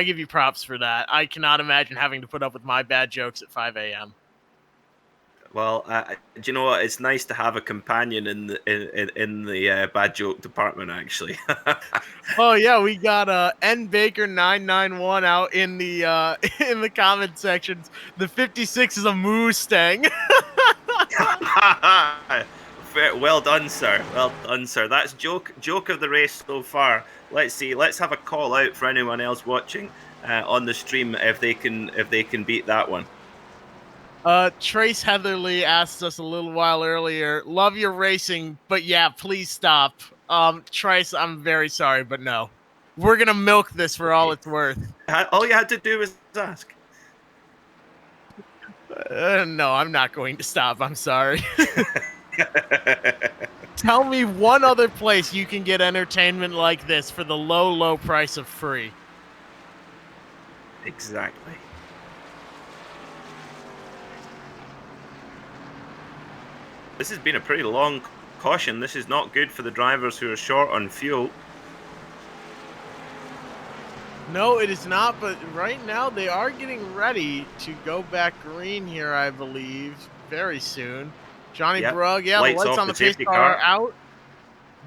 Speaker 1: give you props for that. I cannot imagine having to put up with my bad jokes at 5 a.m.
Speaker 2: Well, do you know what? It's nice to have a companion in the bad joke department. Actually,
Speaker 1: Oh yeah, we got N Baker 991 out in the in the comment sections. The 56 is a Mustang.
Speaker 2: well done, sir. Well done, sir. That's joke of the race so far. Let's see. Let's have a call out for anyone else watching on the stream if they can beat that one.
Speaker 1: Trace Heatherly asked us a little while earlier, love your racing, but yeah, please stop. Trace, I'm very sorry, but no. We're gonna milk this for all it's worth.
Speaker 2: All you had to do was ask.
Speaker 1: No, I'm not going to stop. I'm sorry. Tell me one other place you can get entertainment like this for the low, low price of free.
Speaker 2: Exactly. This has been a pretty long caution. This is not good for the drivers who are short on fuel.
Speaker 1: No, it is not, but right now they are getting ready to go back green here, I believe, very soon. Johnny Brugg, yeah, the lights on the pace car are out.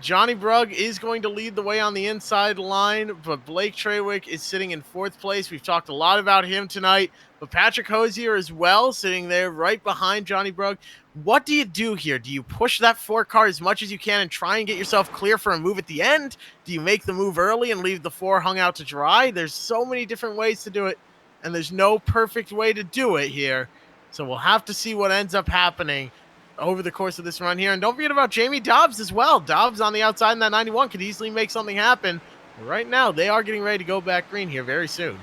Speaker 1: Johnny Brugg is going to lead the way on the inside line, but Blake Trawick is sitting in 4th place. We've talked a lot about him tonight, but Patrick Hosier as well, sitting there right behind Johnny Brugg. What do you do here? Do you push that 4 car as much as you can and try and get yourself clear for a move at the end? Do you make the move early and leave the 4 hung out to dry? There's so many different ways to do it, and there's no perfect way to do it here. So we'll have to see what ends up happening over the course of this run here. And don't forget about Jamie Dobbs as well. Dobbs on the outside in that 91 could easily make something happen. But right now, they are getting ready to go back green here very soon.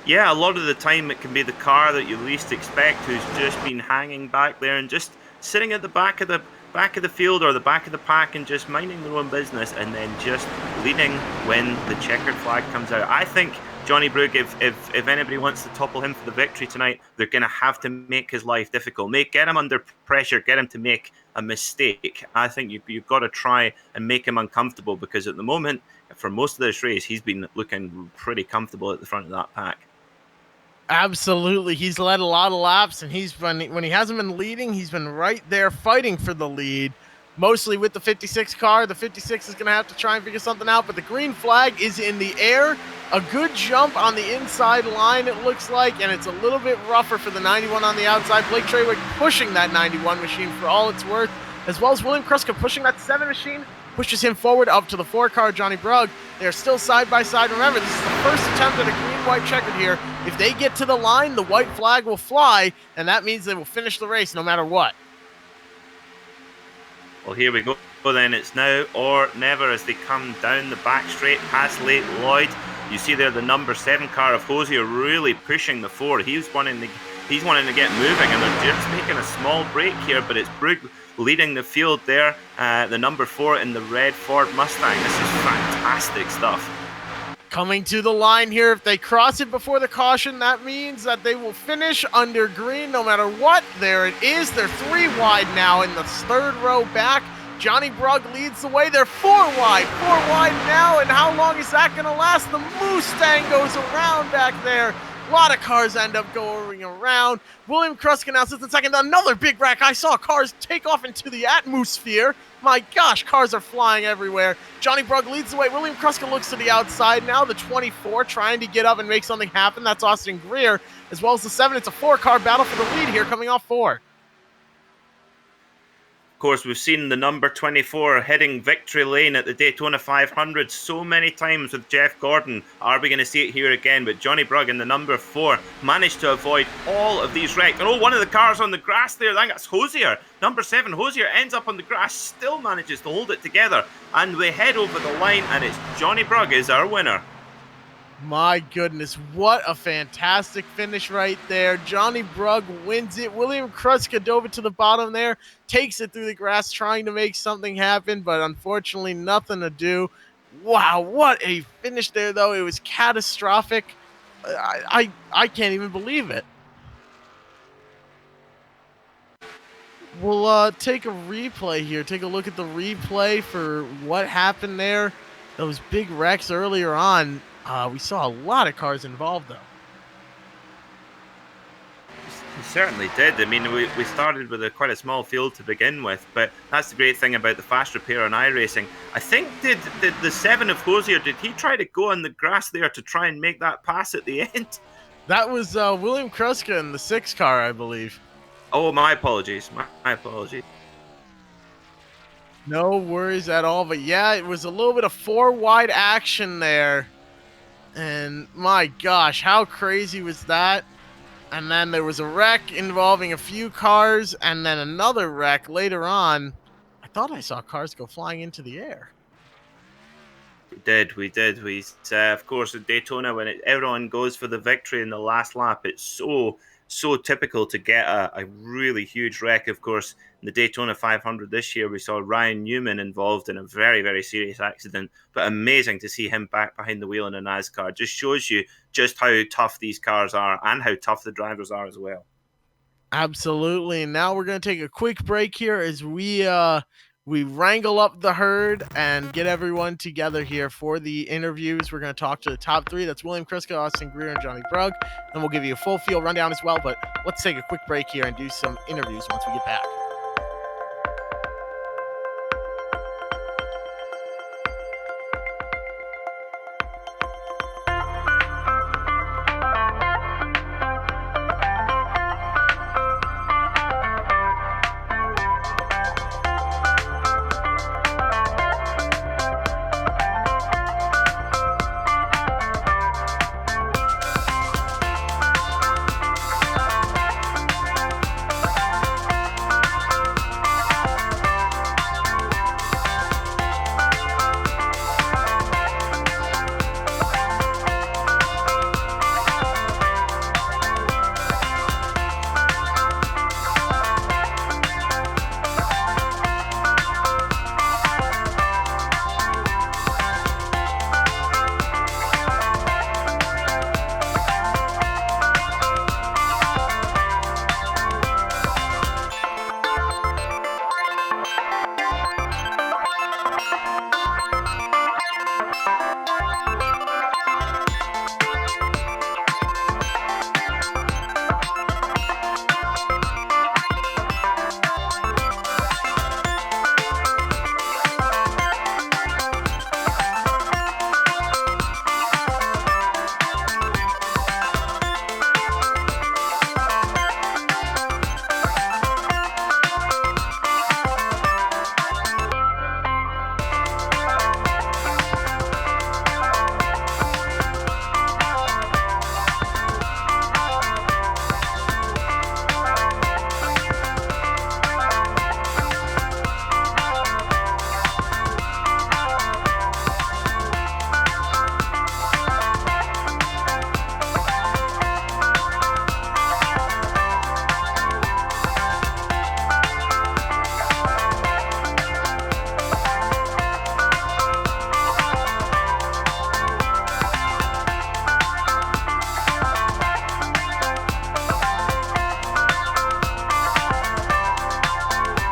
Speaker 2: Yeah, a lot of the time it can be the car that you least expect who's just been hanging back there and just sitting at the back of the field or the back of the pack and just minding their own business and then just leading when the checkered flag comes out. I think Johnny Brugg, if anybody wants to topple him for the victory tonight, they're going to have to make his life difficult. Get him under pressure, get him to make a mistake. I think you've got to try and make him uncomfortable because at the moment, for most of this race, he's been looking pretty comfortable at the front of that pack.
Speaker 1: Absolutely. He's led a lot of laps, and when he hasn't been leading, he's been right there fighting for the lead. Mostly with the 56 car. The 56 is going to have to try and figure something out, but the green flag is in the air. A good jump on the inside line, it looks like, and it's a little bit rougher for the 91 on the outside. Blake Trawick pushing that 91 machine for all it's worth, as well as William Kruska pushing that 7 machine, pushes him forward up to the 4 car, Johnny Brugg. They're still side by side. Remember, this is the first attempt at a green-white checkered here. If they get to the line, the white flag will fly, and that means they will finish the race no matter what.
Speaker 2: Well, here we go then. It's now or never as they come down the back straight past Late Lloyd. You see there the number 7 car of Hosier really pushing the 4. He's wanting to get moving, and they're just making a small break here, but it's Brugg leading the field there. The number 4 in the red Ford Mustang. This is fantastic stuff.
Speaker 1: Coming to the line here, if they cross it before the caution, that means that they will finish under green no matter what. There it is. They're 3 wide now in the 3rd row back. Johnny Brugg leads the way. They're 4 wide now, and how long is that going to last? The Mustang goes around back there. A lot of cars end up going around. William Kruska now sits in second. Another big wreck. I saw cars take off into the atmosphere. My gosh, cars are flying everywhere. Johnny Brugg leads the way. William Kruska looks to the outside now. The 24 trying to get up and make something happen. That's Austin Greer, as well as the 7. It's a 4-car battle for the lead here coming off 4.
Speaker 2: Of course, we've seen the number 24 heading victory lane at the Daytona 500 so many times with Jeff Gordon. Are we going to see it here again? But Johnny Brugg in the number 4 managed to avoid all of these wrecks. And one of the cars on the grass there, I think that's Hosier. Number 7, Hosier, ends up on the grass, still manages to hold it together. And we head over the line, and it's Johnny Brugg is our winner.
Speaker 1: My goodness, what a fantastic finish right there. Johnny Brugg wins it. William Kruska dove it to the bottom there, takes it through the grass, trying to make something happen, but unfortunately nothing to do. Wow, what a finish there, though. It was catastrophic. I can't even believe it. We'll take a replay here. Take a look at the replay for what happened there. Those big wrecks earlier on. We saw a lot of cars involved, though.
Speaker 2: We certainly did. I mean, we started with quite a small field to begin with, but that's the great thing about the fast repair on iRacing. I think did the 7 of Hosier, did he try to go on the grass there to try and make that pass at the end?
Speaker 1: That was William Kruska in the 6 car, I believe.
Speaker 2: Oh, my apologies. My apologies.
Speaker 1: No worries at all, but yeah, it was a little bit of 4 wide action there. And my gosh, how crazy was that? And then there was a wreck involving a few cars, and then another wreck later on. I thought I saw cars go flying into the air.
Speaker 2: We did. Of course, at Daytona, when everyone goes for the victory in the last lap, it's so typical to get a really huge wreck. Of course, in the Daytona 500 this year, we saw Ryan Newman involved in a very, very serious accident, but amazing to see him back behind the wheel in a NASCAR. Just shows you just how tough these cars are and how tough the drivers are as well.
Speaker 1: Absolutely. And now we're going to take a quick break here as we wrangle up the herd and get everyone together here for the interviews. We're going to talk to the top 3. That's William Kruska, Austin Greer, and Johnny Brugg. And we'll give you a full field rundown as well. But let's take a quick break here and do some interviews once we get back.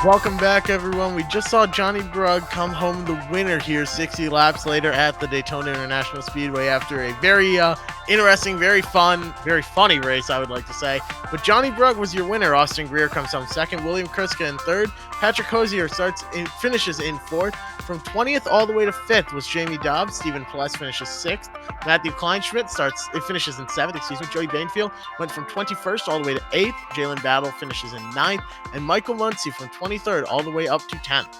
Speaker 1: Welcome back, everyone. We just saw Johnny Brugg come home the winner here 60 laps later at the Daytona International Speedway after a very interesting, very fun, very funny race, I would like to say. But Johnny Brugg was your winner. Austin Greer comes home second. William Kruska in third. Patrick Hosier finishes in fourth. From 20th all the way to 5th was Jamie Dobbs. Stephen Pless finishes 6th. Matthew Kleinschmidt finishes in 7th. Joey Bainfield went from 21st all the way to 8th. Jalen Battle finishes in 9th. And Michael Muncie from 23rd all the way up to 10th.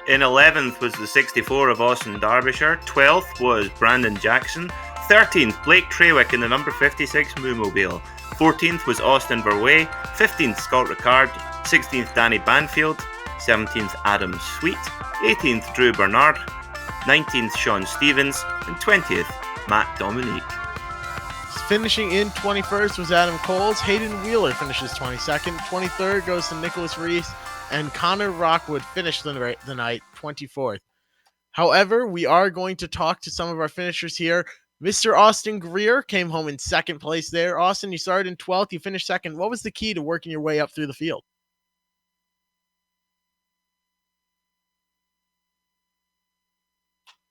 Speaker 2: In 11th was the 64 of Austin Derbyshire. 12th was Brandon Jackson. 13th, Blake Trawick in the number 56 Moomobile. 14th was Austin Burway. 15th, Scott Ricard. 16th, Danny Banfield. 17th, Adam Sweet. 18th, Drew Bernard. 19th, Sean Stevens. And 20th, Matt Dominique.
Speaker 1: Finishing in 21st was Adam Coles. Hayden Wheeler finishes 22nd. 23rd goes to Nicholas Reese. And Connor Rockwood finished the night 24th. However, we are going to talk to some of our finishers here. Mr. Austin Greer came home in 2nd place there. Austin, you started in 12th. You finished 2nd. What was the key to working your way up through the field?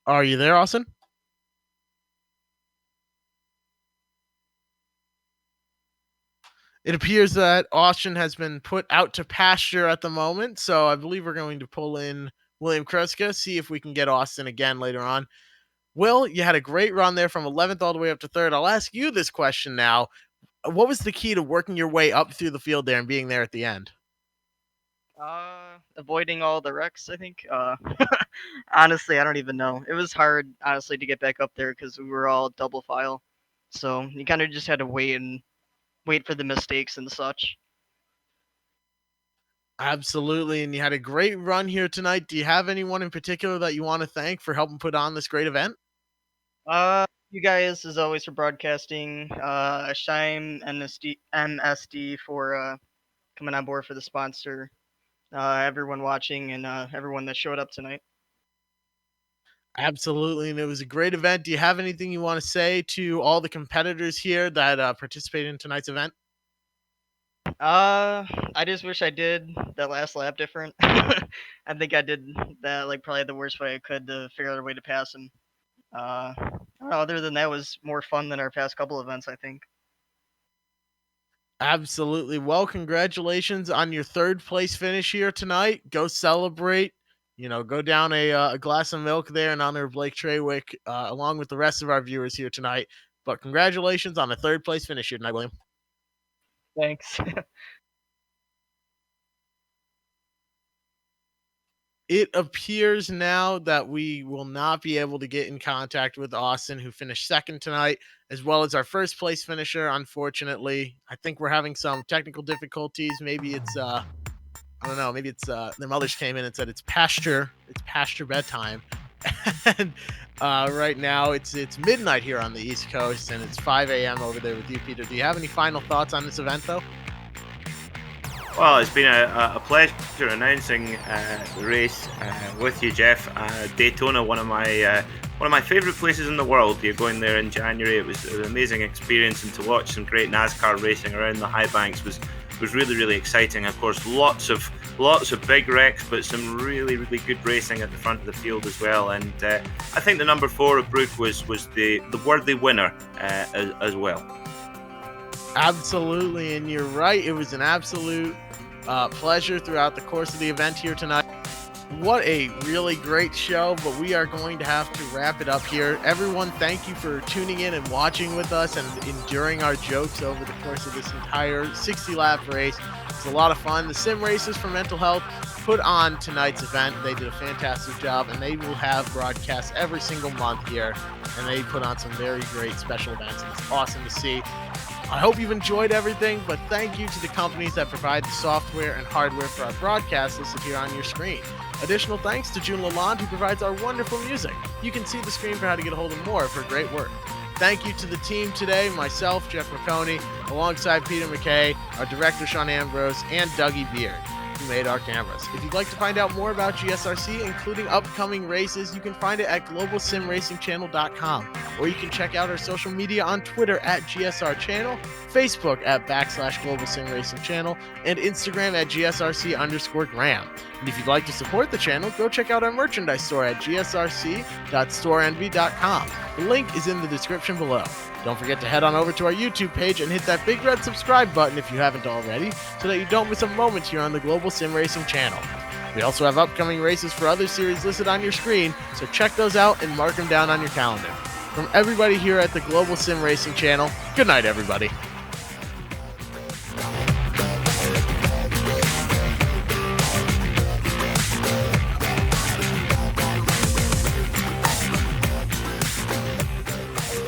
Speaker 1: Are you there, Austin? It appears that Austin has been put out to pasture at the moment, so I believe we're going to pull in William Kruska, see if we can get Austin again later on. Will, you had a great run there from 11th all the way up to 3rd. I'll ask you this question now. What was the key to working your way up through the field there and being there at the end?
Speaker 3: Avoiding all the wrecks, I think. Honestly, I don't even know. It was hard, honestly, to get back up there because we were all double file. So you kind of just had to wait for the mistakes and such.
Speaker 1: Absolutely, and you had a great run here tonight. Do you have anyone in particular that you want to thank for helping put on this great event?
Speaker 3: You guys, as always, for broadcasting. Shime MSD for coming on board for the sponsor. Everyone watching and everyone that showed up tonight.
Speaker 1: Absolutely, and it was a great event. Do you have anything you want to say to all the competitors here that participated in tonight's event?
Speaker 3: I just wish I did that last lap different. I think I did that like probably the worst way I could to figure out a way to pass him. I don't know, other than that, was more fun than our past couple events, I think.
Speaker 1: Absolutely. Well, congratulations on your 3rd place finish here tonight. Go celebrate. Go down a glass of milk there in honor of Blake Trawick, along with the rest of our viewers here tonight. But congratulations on a 3rd place finish here tonight, William.
Speaker 3: Thanks.
Speaker 1: It appears now that we will not be able to get in contact with Austin, who finished 2nd tonight, as well as our 1st place finisher, unfortunately. I think we're having some technical difficulties. Maybe it's I don't know, maybe it's their mothers came in and said it's pasture bedtime. And right now it's midnight here on the East Coast, and it's 5 a.m. over there with you, Peter. Do you have any final thoughts on this event, though?
Speaker 2: Well, it's been a pleasure announcing the race with you, Jeff. Daytona, one of my favourite places in the world. You're going there in January. It was an amazing experience, and to watch some great NASCAR racing around the high banks was really, really exciting. Of course, lots of big wrecks, but some really, really good racing at the front of the field as well. And I think the number 4 of Brook was the worthy winner as well.
Speaker 1: Absolutely, and you're right. It was an absolute pleasure throughout the course of the event here tonight. What a really great show, but we are going to have to wrap it up here. Everyone, thank you for tuning in and watching with us and enduring our jokes over the course of this entire 60-lap race. It's a lot of fun. The Sim Racers for Mental Health put on tonight's event. They did a fantastic job, and they will have broadcasts every single month here, and they put on some very great special events, and it's awesome to see. I hope you've enjoyed everything, but thank you to the companies that provide the software and hardware for our broadcast listed here on your screen. Additional thanks to June Lalonde, who provides our wonderful music. You can see the screen for how to get a hold of more of her great work. Thank you to the team today, myself, Jeff McConey, alongside Peter McKay, our director, Sean Ambrose, and Dougie Beard, who made our cameras. If you'd like to find out more about GSRC, including upcoming races, you can find it at globalsimracingchannel.com, or you can check out our social media on Twitter at GSR Channel, Facebook at /Global SimRacing Channel, and Instagram at GSRC_Graham. And if you'd like to support the channel, go check out our merchandise store at gsrc.storeenvy.com. The link is in the description below. Don't forget to head on over to our YouTube page and hit that big red subscribe button if you haven't already, so that you don't miss a moment here on the Global SimRacing Channel. We also have upcoming races for other series listed on your screen, so check those out and mark them down on your calendar. From everybody here at the Global SimRacing Channel, good night, everybody.